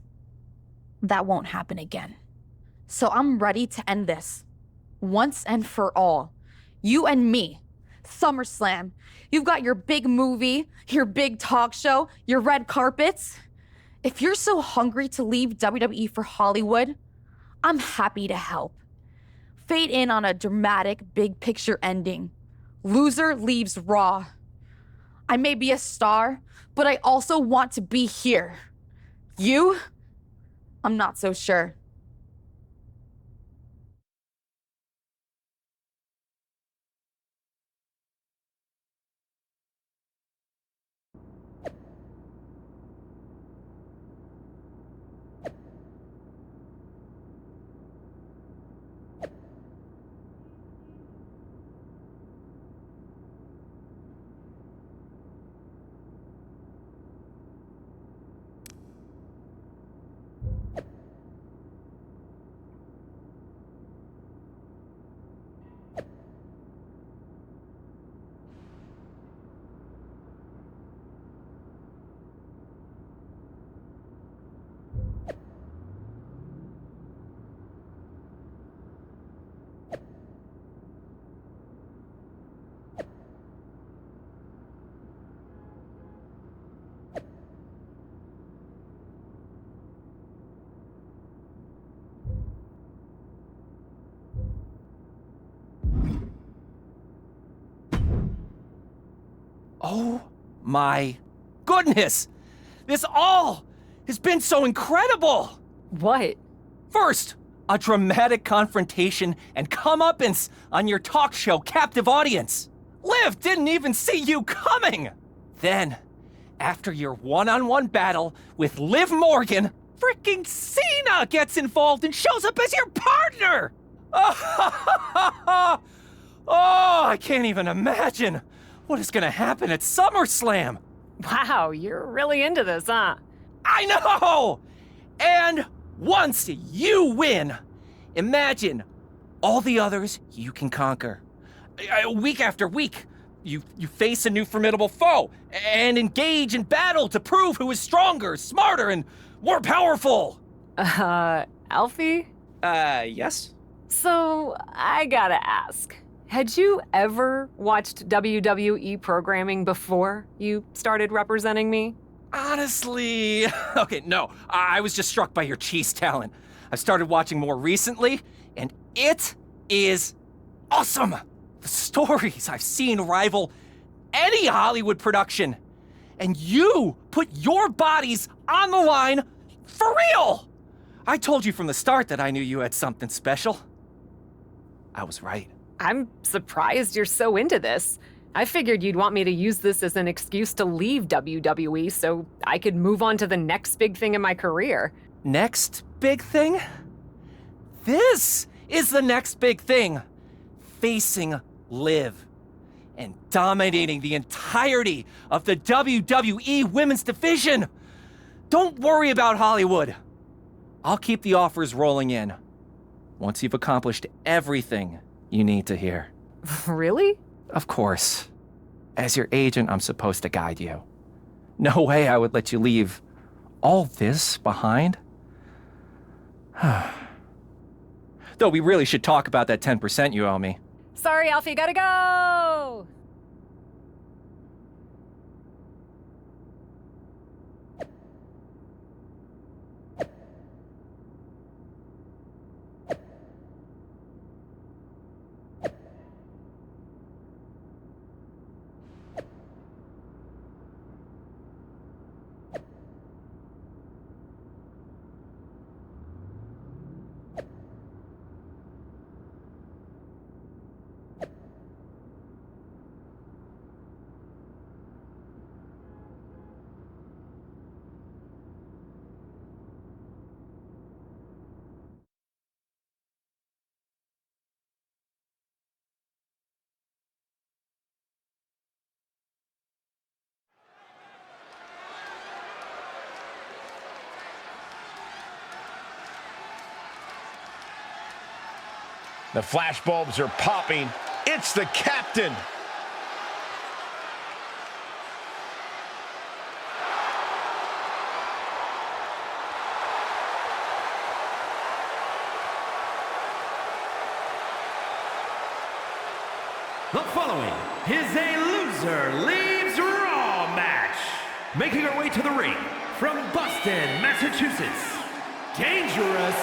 That won't happen again. So I'm ready to end this. Once and for all. You and me. SummerSlam. You've got your big movie, your big talk show, your red carpets. If you're so hungry to leave WWE for Hollywood, I'm happy to help. Fade in on a dramatic big picture ending. Loser leaves Raw. I may be a star, but I also want to be here. You? I'm not so sure. Oh my goodness! This all has been so incredible! What? First, a dramatic confrontation and comeuppance on your talk show captive audience. Liv didn't even see you coming! Then, after your one-on-one battle with Liv Morgan, freaking Cena gets involved and shows up as your partner! Oh, I can't even imagine what is gonna happen at SummerSlam. Wow, you're really into this, huh? I know! And once you win, imagine all the others you can conquer. Week after week, you face a new formidable foe and engage in battle to prove who is stronger, smarter, and more powerful. Alfie? Yes? So, I gotta ask. Had you ever watched WWE programming before you started representing me? Honestly, okay, no. I was just struck by your cheese talent. I've started watching more recently, and it is awesome. The stories I've seen rival any Hollywood production. And you put your bodies on the line for real. I told you from the start that I knew you had something special. I was right. I'm surprised you're so into this. I figured you'd want me to use this as an excuse to leave WWE so I could move on to the next big thing in my career. Next big thing? This is the next big thing. Facing Liv and dominating the entirety of the WWE Women's Division. Don't worry about Hollywood. I'll keep the offers rolling in once you've accomplished everything you need to hear. Really? Of course. As your agent, I'm supposed to guide you. No way I would let you leave all this behind. Though we really should talk about that 10% you owe me. Sorry, Alfie, gotta go! The flashbulbs are popping. It's the captain. The following is a loser leaves Raw match. Making her way to the ring from Boston, Massachusetts, Dangerous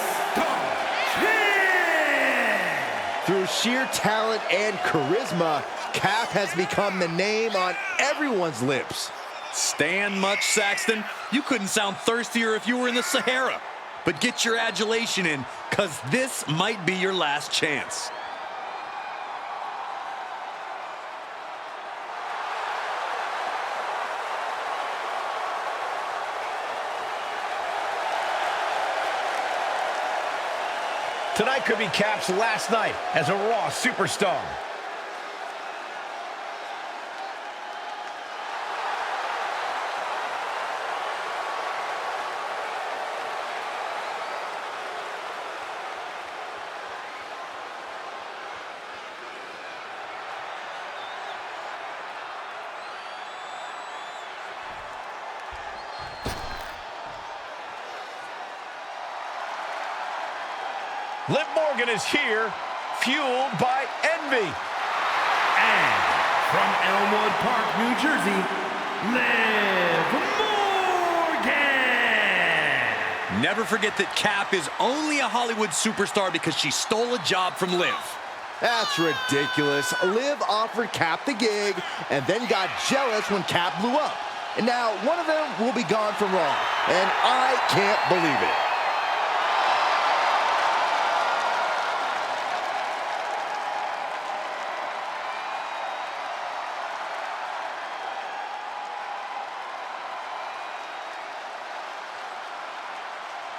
Kid. Through sheer talent and charisma, Cap has become the name on everyone's lips. Stand much, Saxton? You couldn't sound thirstier if you were in the Sahara. But get your adulation in, because this might be your last chance. Tonight could be Cap's last night as a Raw superstar. Liv Morgan is here, fueled by envy. And from Elmwood Park, New Jersey, Liv Morgan. Never forget that Cap is only a Hollywood superstar because she stole a job from Liv. That's ridiculous. Liv offered Cap the gig and then got jealous when Cap blew up. And now one of them will be gone from Raw, and I can't believe it.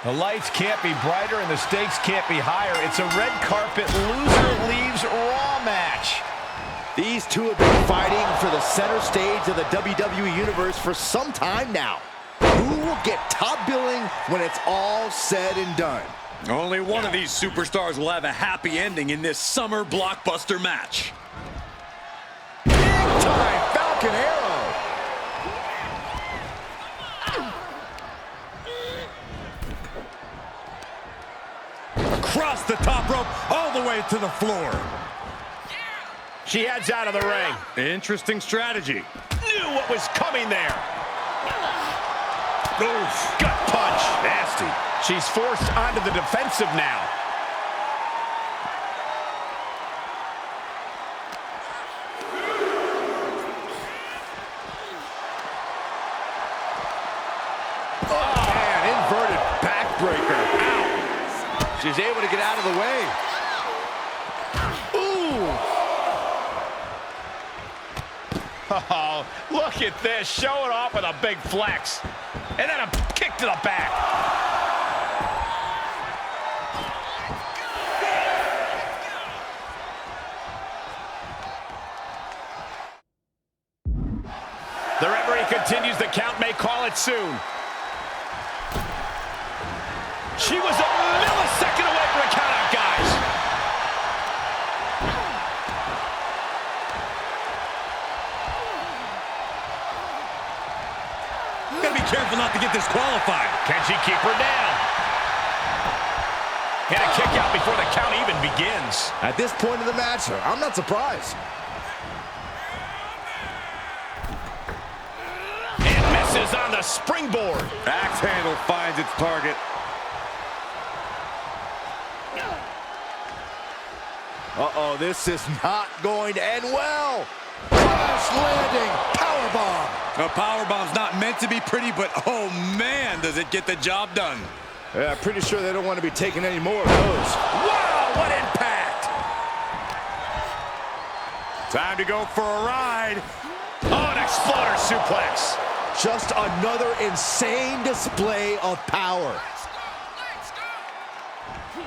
The lights can't be brighter and the stakes can't be higher. It's a red carpet loser leaves Raw match. These two have been fighting for the center stage of the WWE Universe for some time now. Who will get top billing when it's all said and done? Only one of these superstars will have a happy ending in this summer blockbuster match. Big time Falcon Arrow. Across the top rope, all the way to the floor. She heads out of the ring. Interesting strategy. Knew what was coming there. Oof. Gut punch. Nasty. She's forced onto the defensive now. Oh, man, inverted backbreaker. Ow. She's able to get out of the way. Oh, look at this. Show it off with a big flex. And then a kick to the back. The referee continues. The count may call it soon. She was a millisecond away from a countout, guys. Gotta be careful not to get disqualified. Can she keep her down? And a kick out before the count even begins. At this point of the match, I'm not surprised. And misses on the springboard. Axe handle finds its target. Uh-oh, this is not going to end well. Crash landing, powerbomb. A powerbomb's not meant to be pretty, but oh man, does it get the job done. Yeah, pretty sure they don't want to be taking any more of those. Wow, what impact! Time to go for a ride. Oh, an exploder suplex. Just another insane display of power.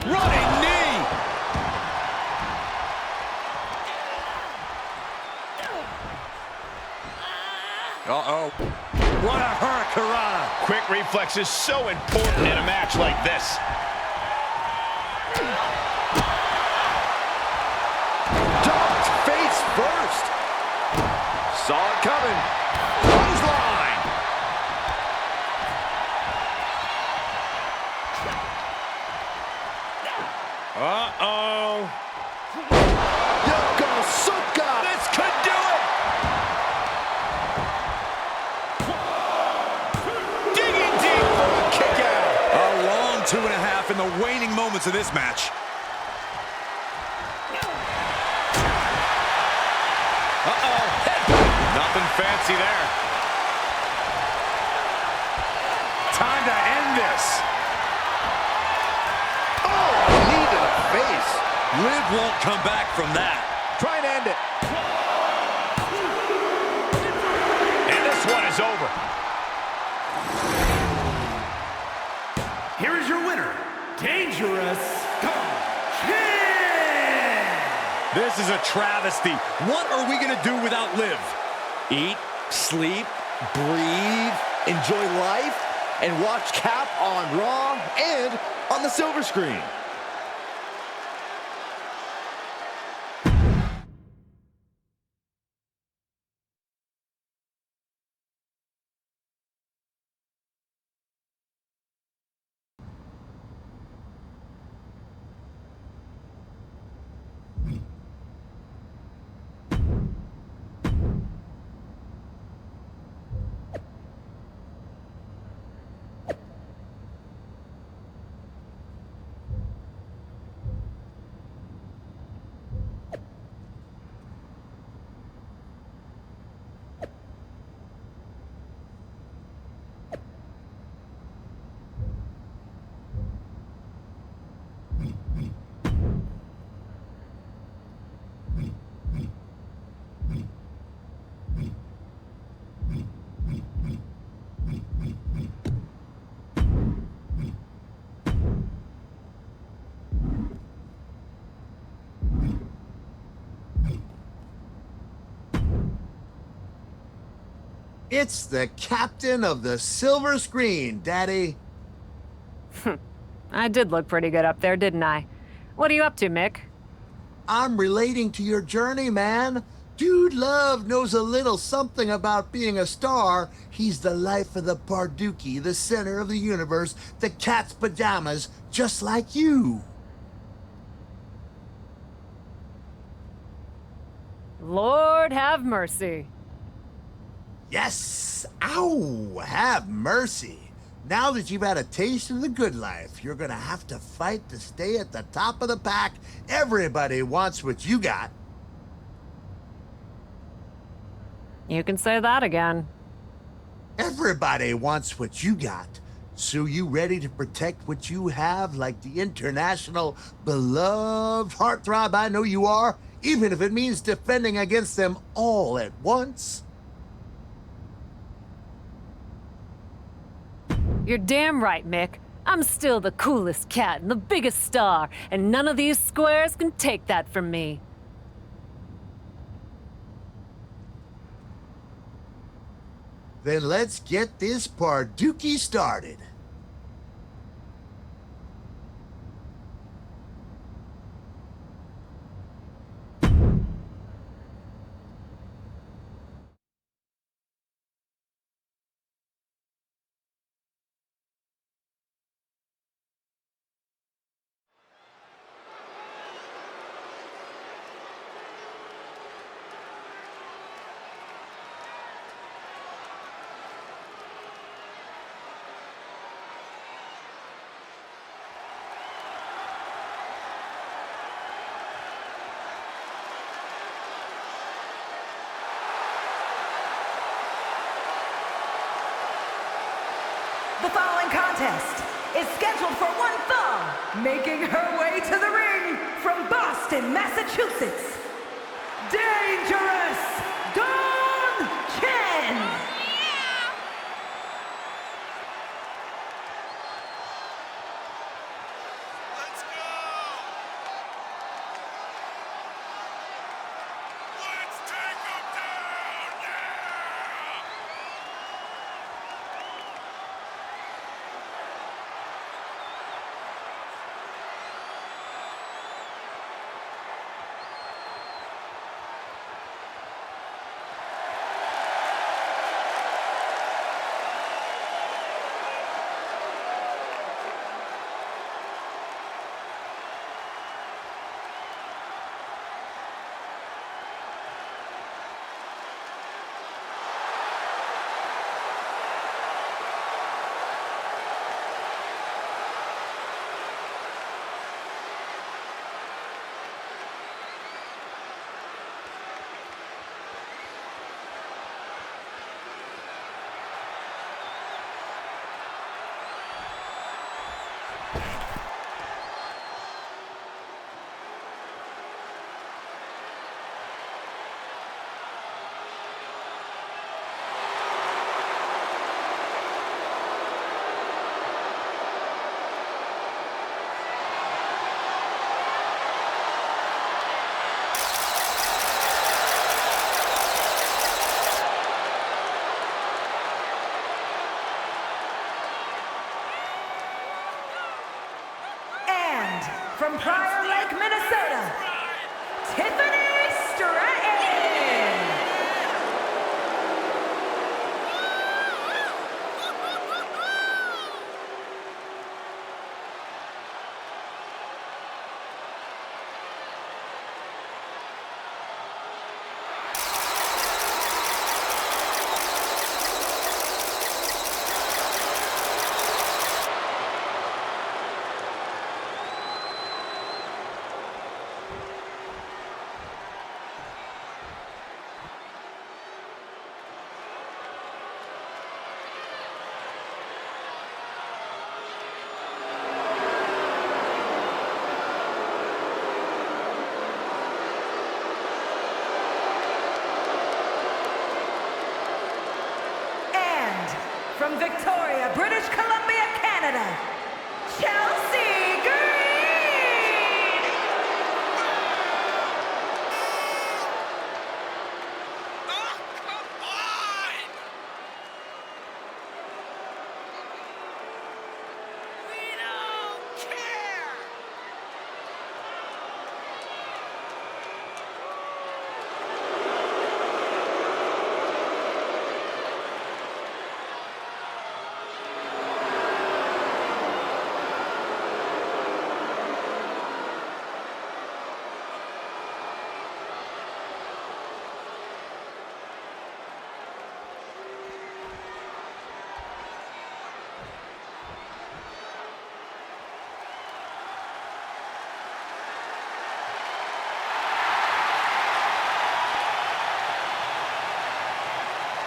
Running knee. Uh-oh. What a hurricanrana. Quick reflex is so important in a match like this. Ducked face first. Saw it coming. Clothesline. Uh-oh. Yokosuka. This 2.5 in the waning moments of this match. Nothing fancy there. Time to end this. Oh, knee to the face. Liv won't come back from that. Try and end it. And this one is over. Here is your winner, Dangerous Kid! This is a travesty. What are we going to do without Liv? Eat, sleep, breathe, enjoy life, and watch Cap on Raw and on the silver screen. It's the captain of the silver screen, Daddy. I did look pretty good up there, didn't I? What are you up to, Mick? I'm relating to your journey, man. Dude Love knows a little something about being a star. He's the life of the Parduki, the center of the universe, the cat's pajamas, just like you. Lord have mercy. Yes! Ow! Have mercy. Now that you've had a taste of the good life, you're gonna have to fight to stay at the top of the pack. Everybody wants what you got. You can say that again. Everybody wants what you got. So you ready to protect what you have like the international beloved heartthrob I know you are, even if it means defending against them all at once? You're damn right, Mick. I'm still the coolest cat and the biggest star, and none of these squares can take that from me. Then let's get this Parduki started. The following contest is scheduled for one fall, making her way to the ring from Boston, Massachusetts, Dangerous Dawn Chen! From Prior Lake, Minnesota, Tiffany Stratton. From Victoria, British Columbia, Canada, Chelsea Green! Oh, come on! We don't care!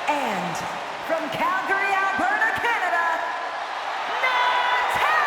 And from Calgary, Alberta, Canada, Natalia!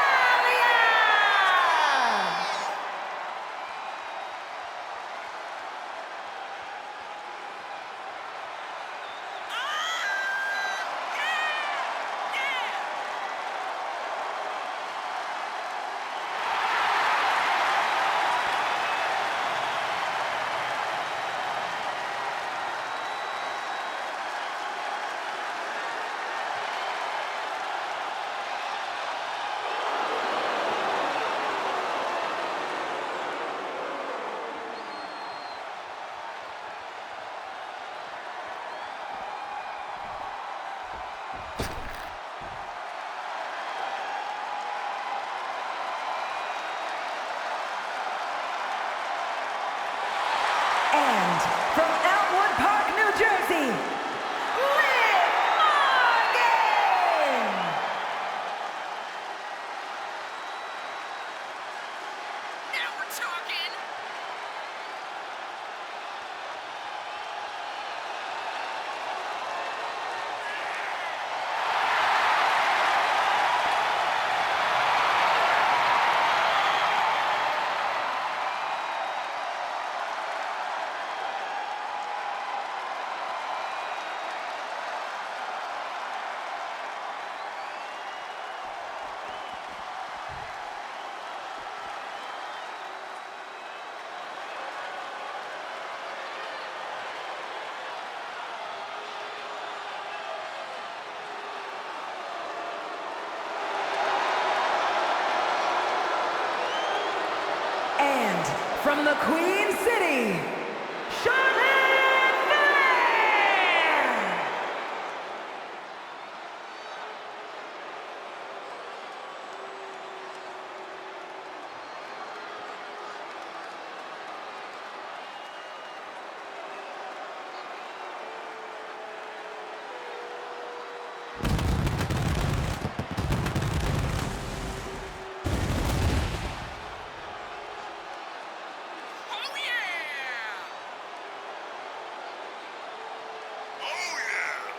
And from Elmwood Park, New Jersey, Liv Morgan! Now we're talking! And from the Queen City, Charlotte Flair! Oh yeah! Oh yeah!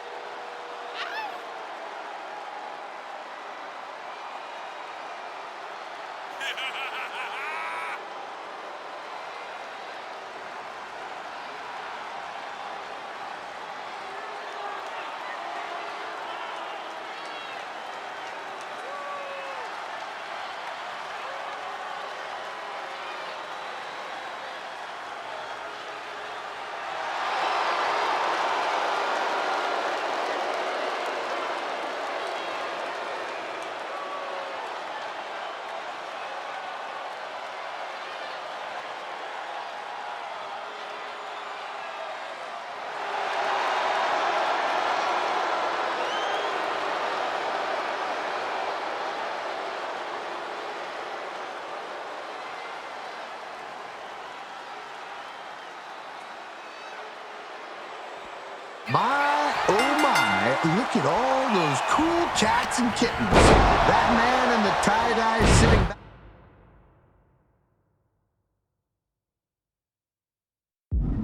My, oh my, look at all those cool cats and kittens. That man in the tie-dye sitting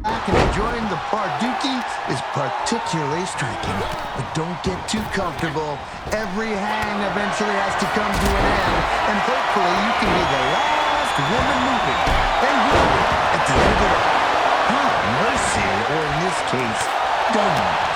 back and enjoying the Pardookie is particularly striking. But don't get too comfortable. Every hang eventually has to come to an end, and hopefully you can be the last woman moving. And really, at the end of it all, have mercy, or in this case, don't.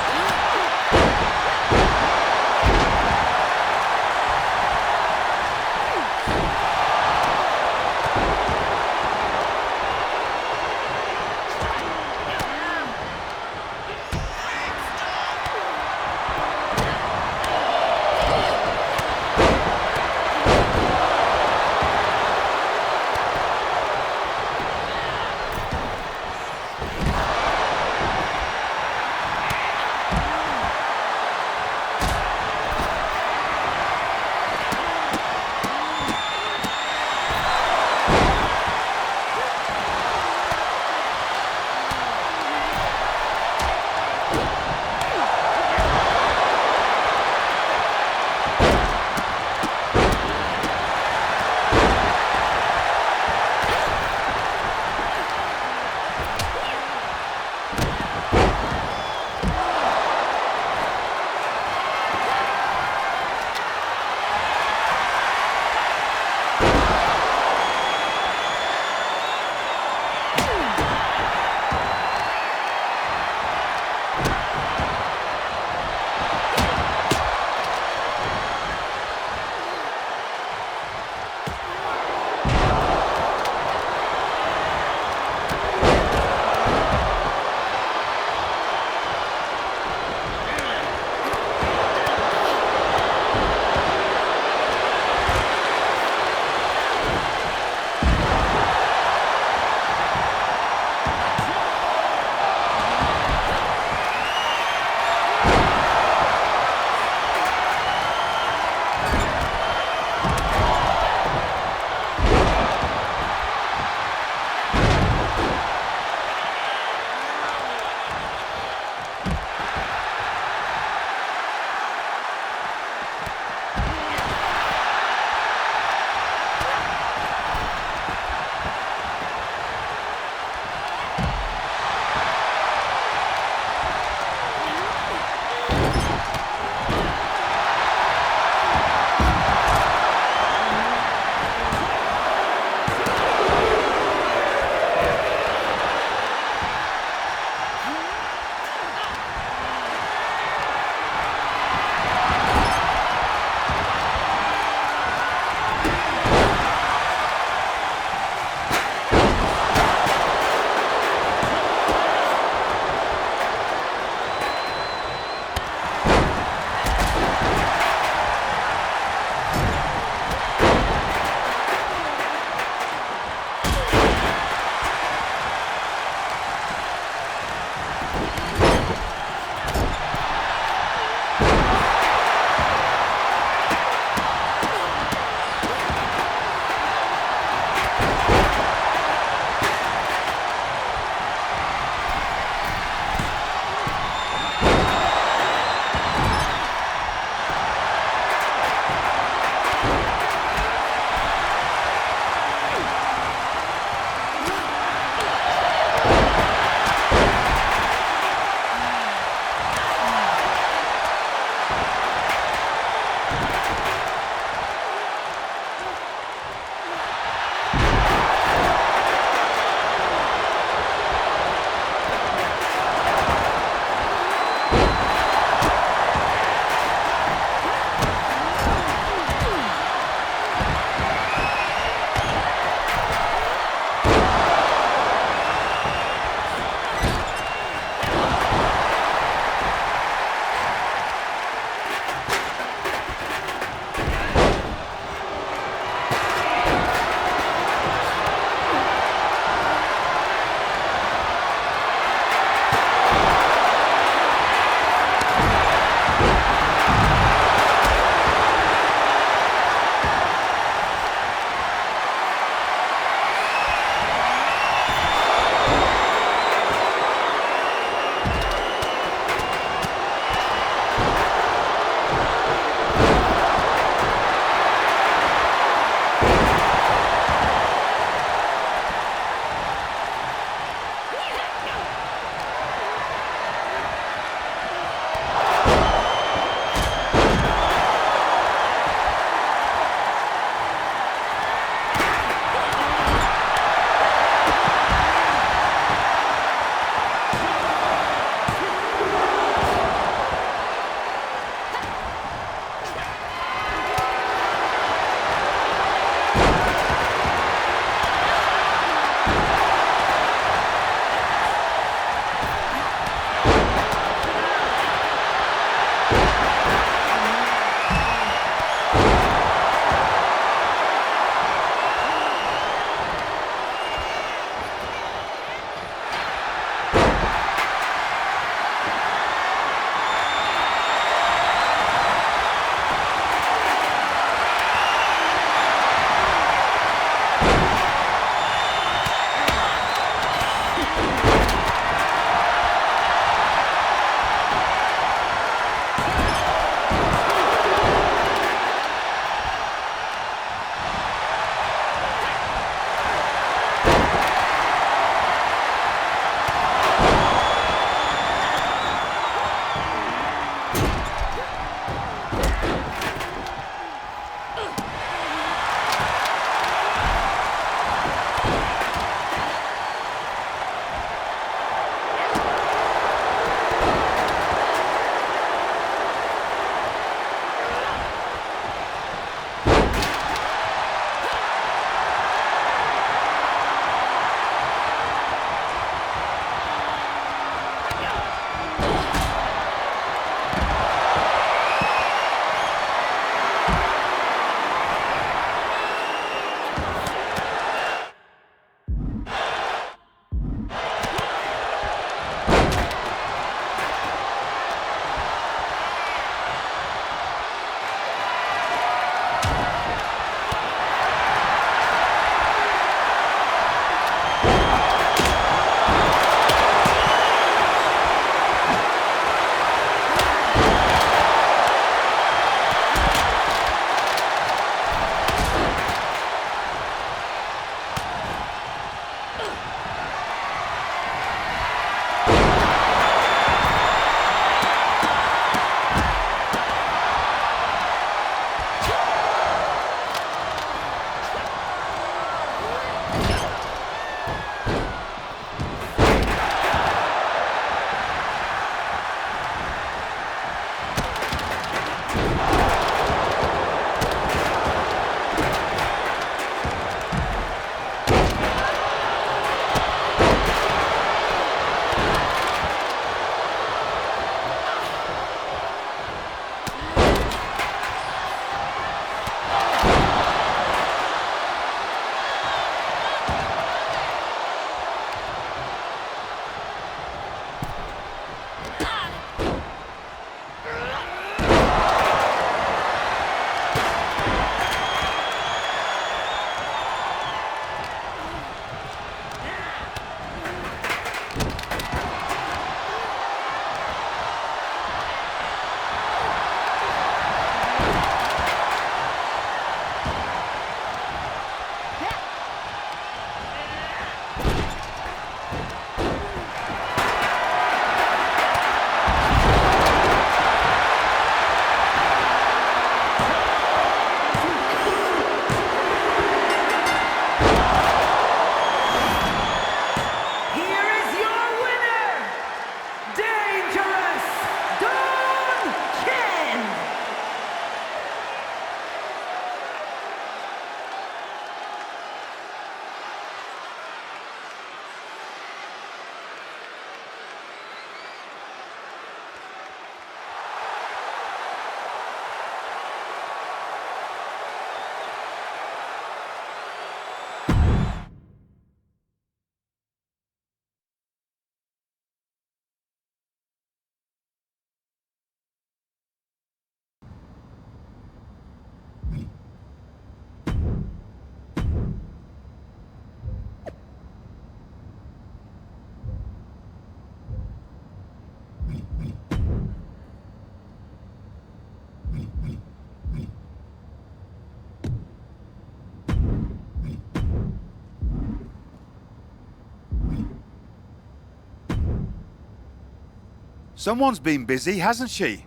Someone's been busy, hasn't she?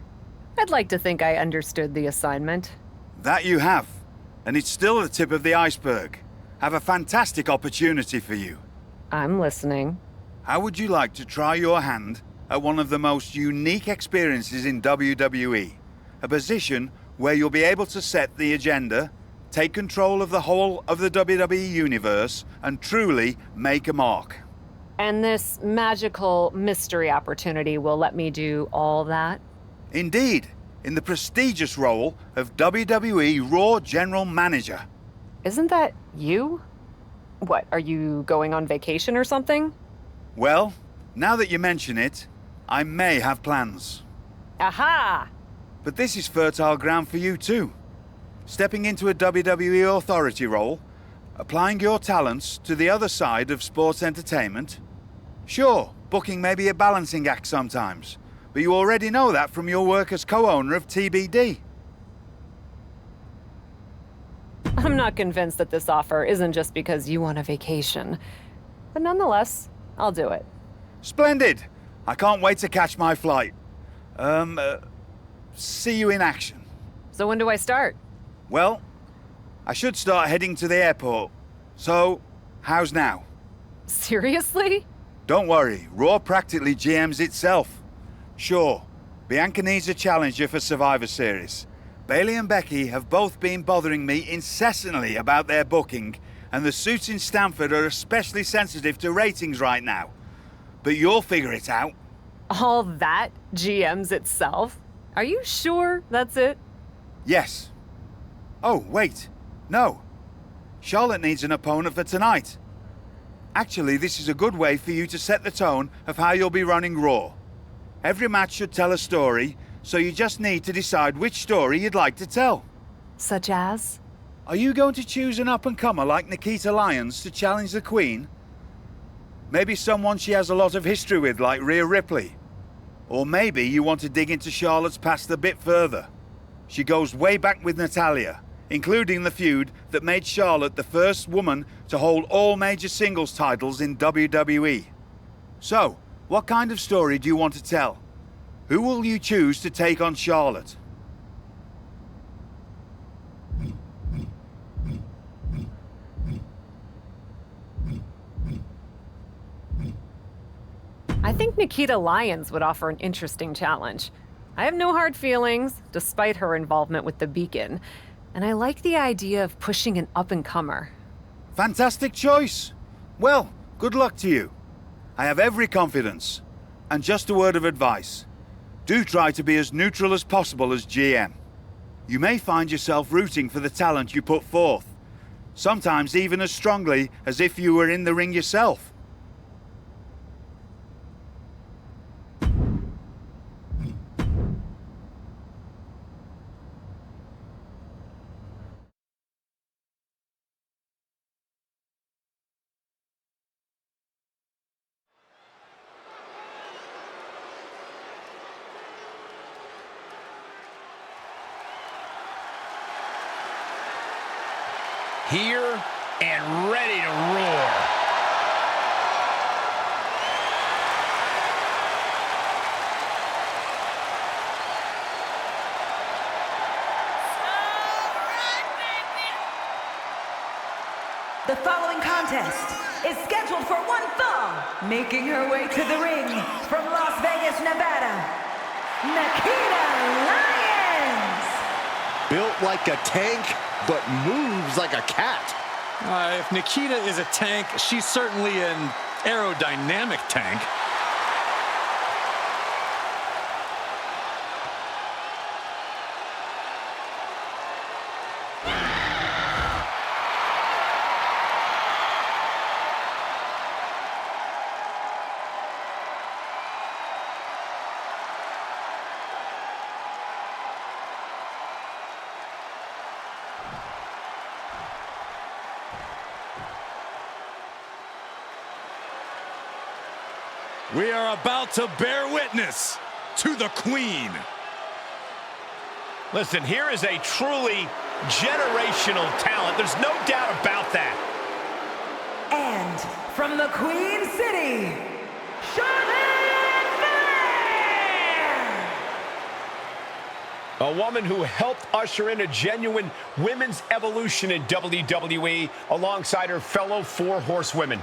I'd like to think I understood the assignment. That you have. And it's still the tip of the iceberg. Have a fantastic opportunity for you. I'm listening. How would you like to try your hand at one of the most unique experiences in WWE? A position where you'll be able to set the agenda, take control of the whole of the WWE universe, and truly make a mark. And this magical mystery opportunity will let me do all that? Indeed, in the prestigious role of WWE Raw General Manager. Isn't that you? What, are you going on vacation or something? Well, now that you mention it, I may have plans. Aha! But this is fertile ground for you too. Stepping into a WWE authority role, applying your talents to the other side of sports entertainment. Sure, booking may be a balancing act sometimes, but you already know that from your work as co-owner of TBD. I'm not convinced that this offer isn't just because you want a vacation. But nonetheless, I'll do it. Splendid! I can't wait to catch my flight. See you in action. So when do I start? Well, I should start heading to the airport. So, how's now? Seriously? Don't worry, Raw practically GMs itself. Sure, Bianca needs a challenger for Survivor Series. Bailey and Becky have both been bothering me incessantly about their booking, and the suits in Stamford are especially sensitive to ratings right now. But you'll figure it out. All that GMs itself? Are you sure that's it? Yes. Oh, wait. No. Charlotte needs an opponent for tonight. Actually, this is a good way for you to set the tone of how you'll be running Raw. Every match should tell a story, so you just need to decide which story you'd like to tell. Such as? Are you going to choose an up-and-comer like Nikita Lyons to challenge the Queen? Maybe someone she has a lot of history with like Rhea Ripley. Or maybe you want to dig into Charlotte's past a bit further. She goes way back with Natalya, including the feud that made Charlotte the first woman to hold all major singles titles in WWE. So, what kind of story do you want to tell? Who will you choose to take on Charlotte? I think Nikita Lyons would offer an interesting challenge. I have no hard feelings, despite her involvement with the Beacon, and I like the idea of pushing an up-and-comer. Fantastic choice. Well, good luck to you. I have every confidence. And just a word of advice. Do try to be as neutral as possible as GM. You may find yourself rooting for the talent you put forth. Sometimes even as strongly as if you were in the ring yourself. Here and ready to roar. The following contest is scheduled for one fall. Making her way to the ring from Las Vegas, Nevada, Nikita Lyons. Built like a tank, but moves like a cat. If Nikita is a tank, she's certainly an aerodynamic tank. We are about to bear witness to the Queen. Listen, here is a truly generational talent. There's no doubt about that. And from the Queen City, Charlotte Flair! A woman who helped usher in a genuine women's evolution in WWE alongside her fellow four horsewomen.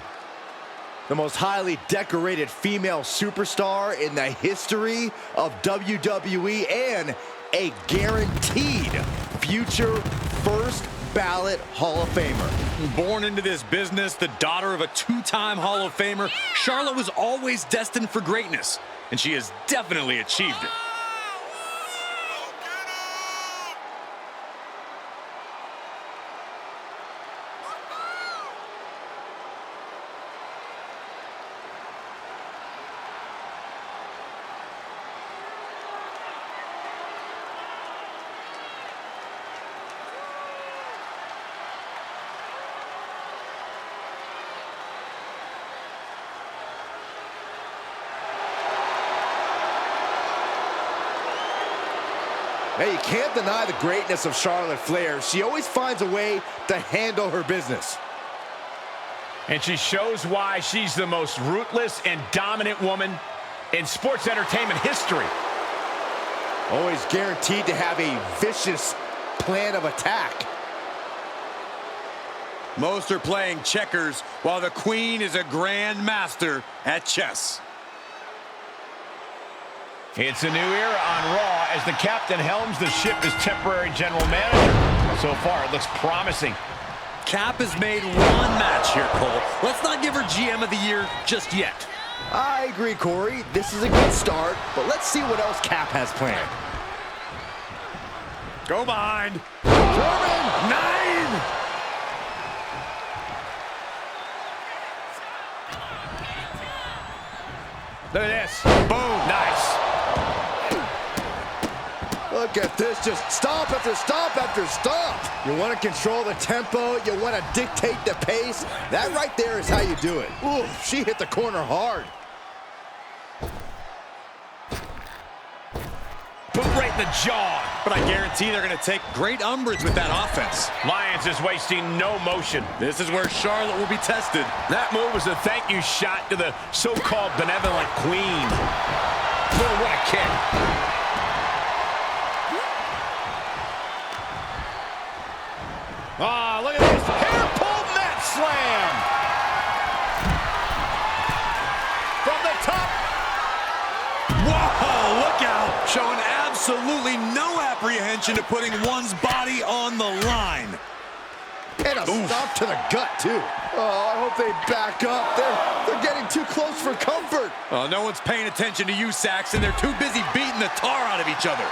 The most highly decorated female superstar in the history of WWE and a guaranteed future first ballot Hall of Famer. Born into this business, the daughter of a two-time Hall of Famer, Charlotte was always destined for greatness, and she has definitely achieved it. Hey, you can't deny the greatness of Charlotte Flair. She always finds a way to handle her business. And she shows why she's the most ruthless and dominant woman in sports entertainment history. Always guaranteed to have a vicious plan of attack. Most are playing checkers, while the Queen is a grand master at chess. It's a new era on Raw as the captain helms the ship as temporary general manager. So far, it looks promising. Cap has made one match here, Cole. Let's not give her GM of the Year just yet. I agree, Corey. This is a good start, but let's see what else Cap has planned. Go behind. German 9! Look at this. Boom. Nice. Look at this, just stomp after stomp after stomp. You want to control the tempo, you want to dictate the pace. That right there is how you do it. Ooh, she hit the corner hard. Boot right in the jaw. But I guarantee they're going to take great umbrage with that offense. Lyons is wasting no motion. This is where Charlotte will be tested. That move was a thank you shot to the so-called benevolent Queen. Boom, what a kick. Ah, look at this. Hair pull mat slam. From the top. Whoa, look out. Showing absolutely no apprehension to putting one's body on the line. And a stomp to the gut, too. Oh, I hope they back up. They're getting too close for comfort. Oh, no one's paying attention to you, Saxton. They're too busy beating the tar out of each other.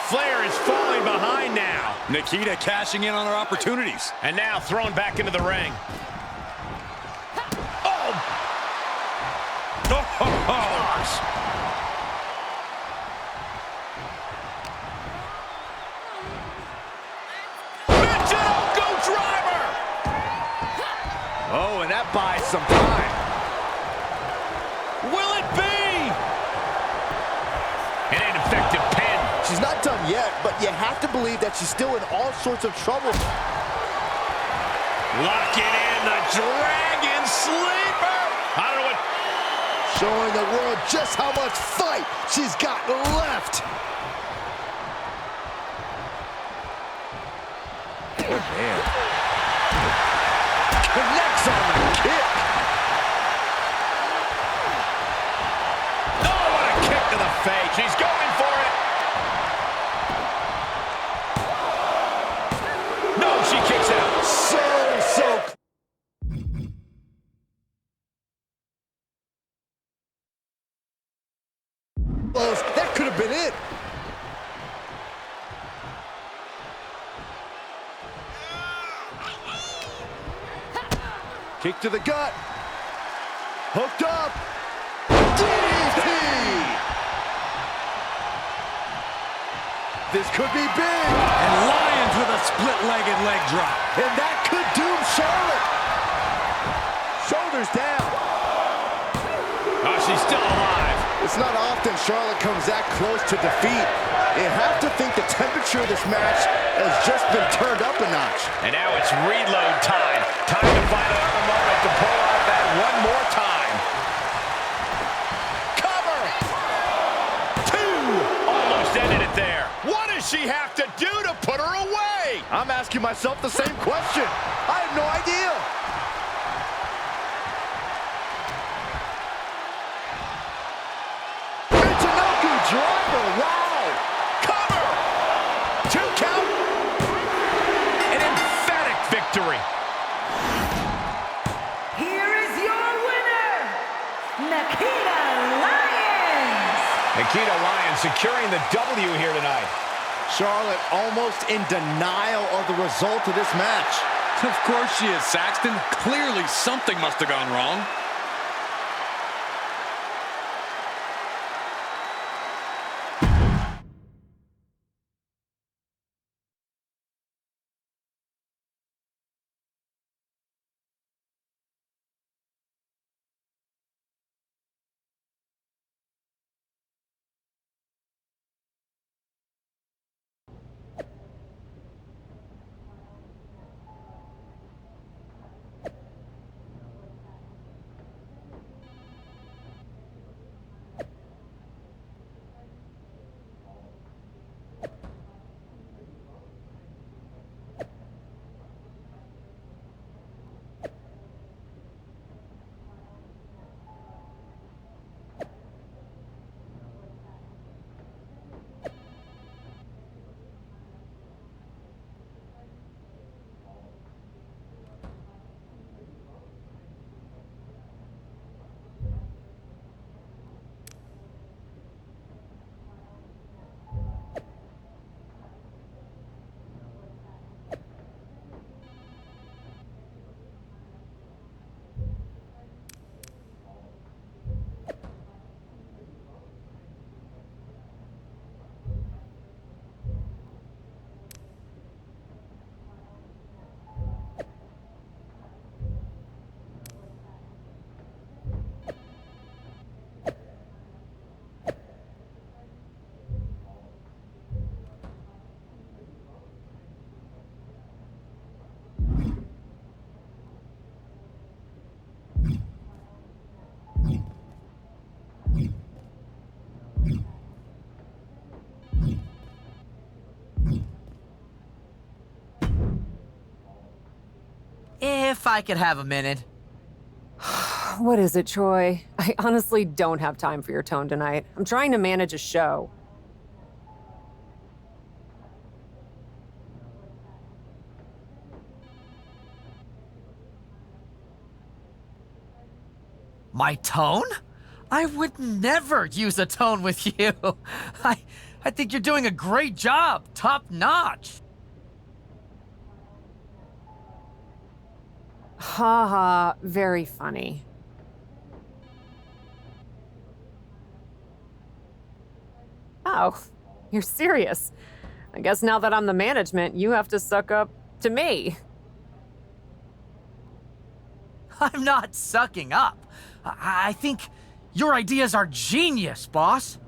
Flair is falling behind now. Nikita cashing in on her opportunities. And now thrown back into the ring. Oh! Gosh! Michinoku driver! Oh, and that buys some time. Will it be? An ineffective pin. She's not done yet, but you have to believe that she's still in all sorts of trouble. Locking in the Dragon Sleeper. I don't know what. Showing the world just how much fight she's got left. Oh, man. Connects on the kick. Oh, what a kick to the face. She's going for it. No, she kicks out. So close. That could have been it. Kick to the gut. Hooked up. DDT. This could be big. And Lyons with a split-legged leg drop. And that could doom Charlotte. Shoulders down. Oh, she's still alive. It's not often Charlotte comes that close to defeat. You have to think the temperature of this match has just been turned up a notch. And now it's reload time. Time to find another moment to pull out that one more time. Cover. Two. Almost ended it there. What a does she have to do to put her away? I'm asking myself the same question. I have no idea. Michinoku driver, wow. Cover! 2 count. An emphatic victory. Here is your winner, Nikita Lyons. Nikita Lyons securing the W here tonight. Charlotte almost in denial of the result of this match. Of course she is, Saxton. Clearly something must have gone wrong. If I could have a minute. What is it, Troy? I honestly don't have time for your tone tonight. I'm trying to manage a show. My tone? I would never use a tone with you. I think you're doing a great job. Top notch. Ha ha, very funny. Oh, you're serious. I guess now that I'm the management, you have to suck up to me. I'm not sucking up. I think your ideas are genius, boss.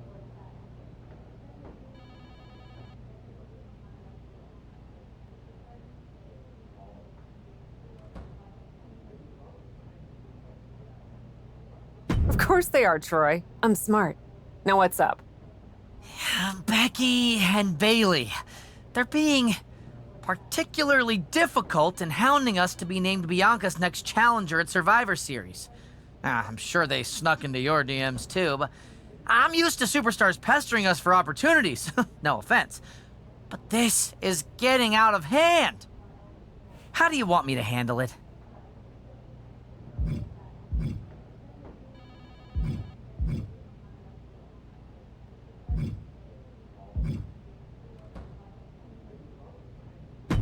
Of course they are, Troy. I'm smart. Now what's up? Becky and Bailey. They're being particularly difficult and hounding us to be named Bianca's next challenger at Survivor Series. I'm sure they snuck into your DMs too, but I'm used to superstars pestering us for opportunities. No offense. But this is getting out of hand. How do you want me to handle it?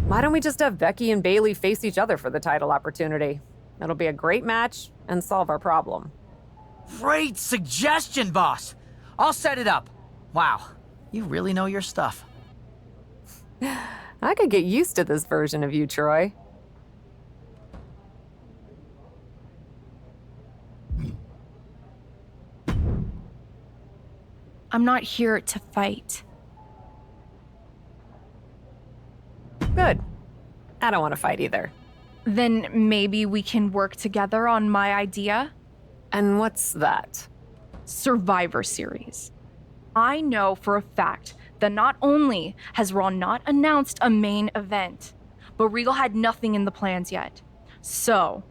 Why don't we just have Becky and Bailey face each other for the title opportunity? It'll be a great match and solve our problem. Great suggestion, boss. I'll set it up. Wow, you really know your stuff. I could get used to this version of you, Troy. I'm not here to fight. Good. I don't want to fight either. Then maybe we can work together on my idea? And what's that? Survivor Series. I know for a fact that not only has Raw not announced a main event, but Regal had nothing in the plans yet. So,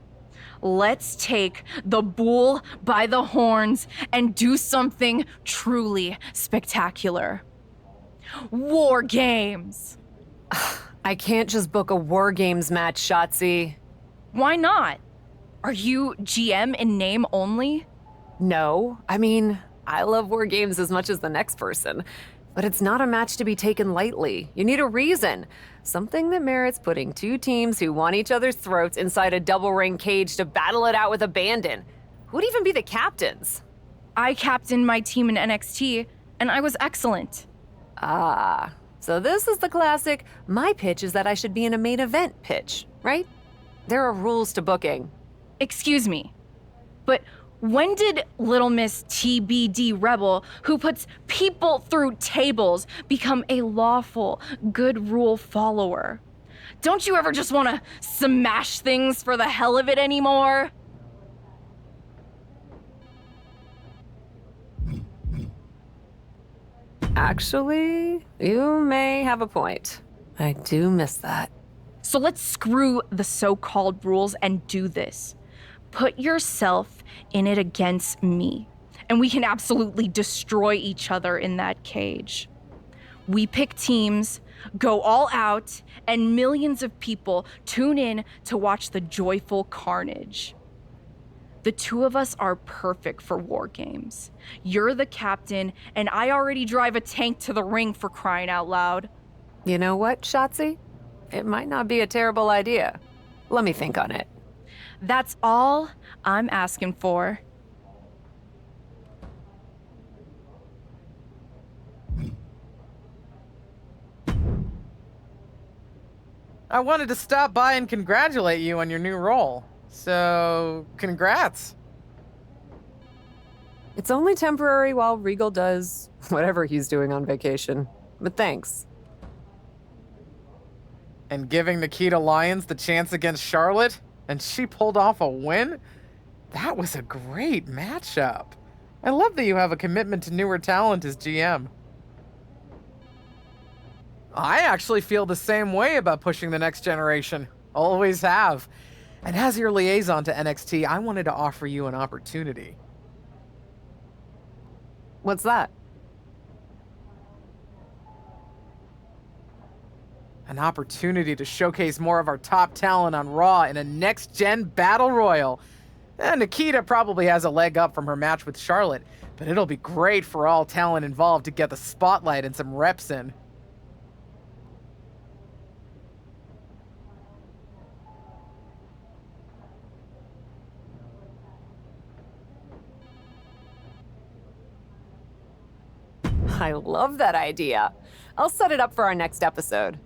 let's take the bull by the horns and do something truly spectacular. War Games! I can't just book a War Games match, Shotzi. Why not? Are you GM in name only? No, I mean, I love War Games as much as the next person. But it's not a match to be taken lightly. You need a reason. Something that merits putting two teams who want each other's throats inside a double ring cage to battle it out with abandon. Who'd even be the captains? I captained my team in NXT, and I was excellent. Ah, so this is the classic, my pitch is that I should be in a main event pitch, right? There are rules to booking. Excuse me, but when did Little Miss TBD Rebel, who puts people through tables, become a lawful, good rule follower? Don't you ever just want to smash things for the hell of it anymore? Actually, you may have a point. I do miss that. So let's screw the so-called rules and do this. Put yourself in it against me, and we can absolutely destroy each other in that cage. We pick teams, go all out, and millions of people tune in to watch the joyful carnage. The two of us are perfect for War Games. You're the captain, and I already drive a tank to the ring, for crying out loud. You know what, Shotzi? It might not be a terrible idea. Let me think on it. That's all I'm asking for. I wanted to stop by and congratulate you on your new role. So, congrats. It's only temporary while Regal does whatever he's doing on vacation. But thanks. And giving Nikita Lyons the chance against Charlotte, and she pulled off a win? That was a great matchup. I love that you have a commitment to newer talent as GM. I actually feel the same way about pushing the next generation. Always have. And as your liaison to NXT, I wanted to offer you an opportunity. What's that? An opportunity to showcase more of our top talent on Raw in a next-gen battle royal. Nikita probably has a leg up from her match with Charlotte, but it'll be great for all talent involved to get the spotlight and some reps in. I love that idea. I'll set it up for our next episode.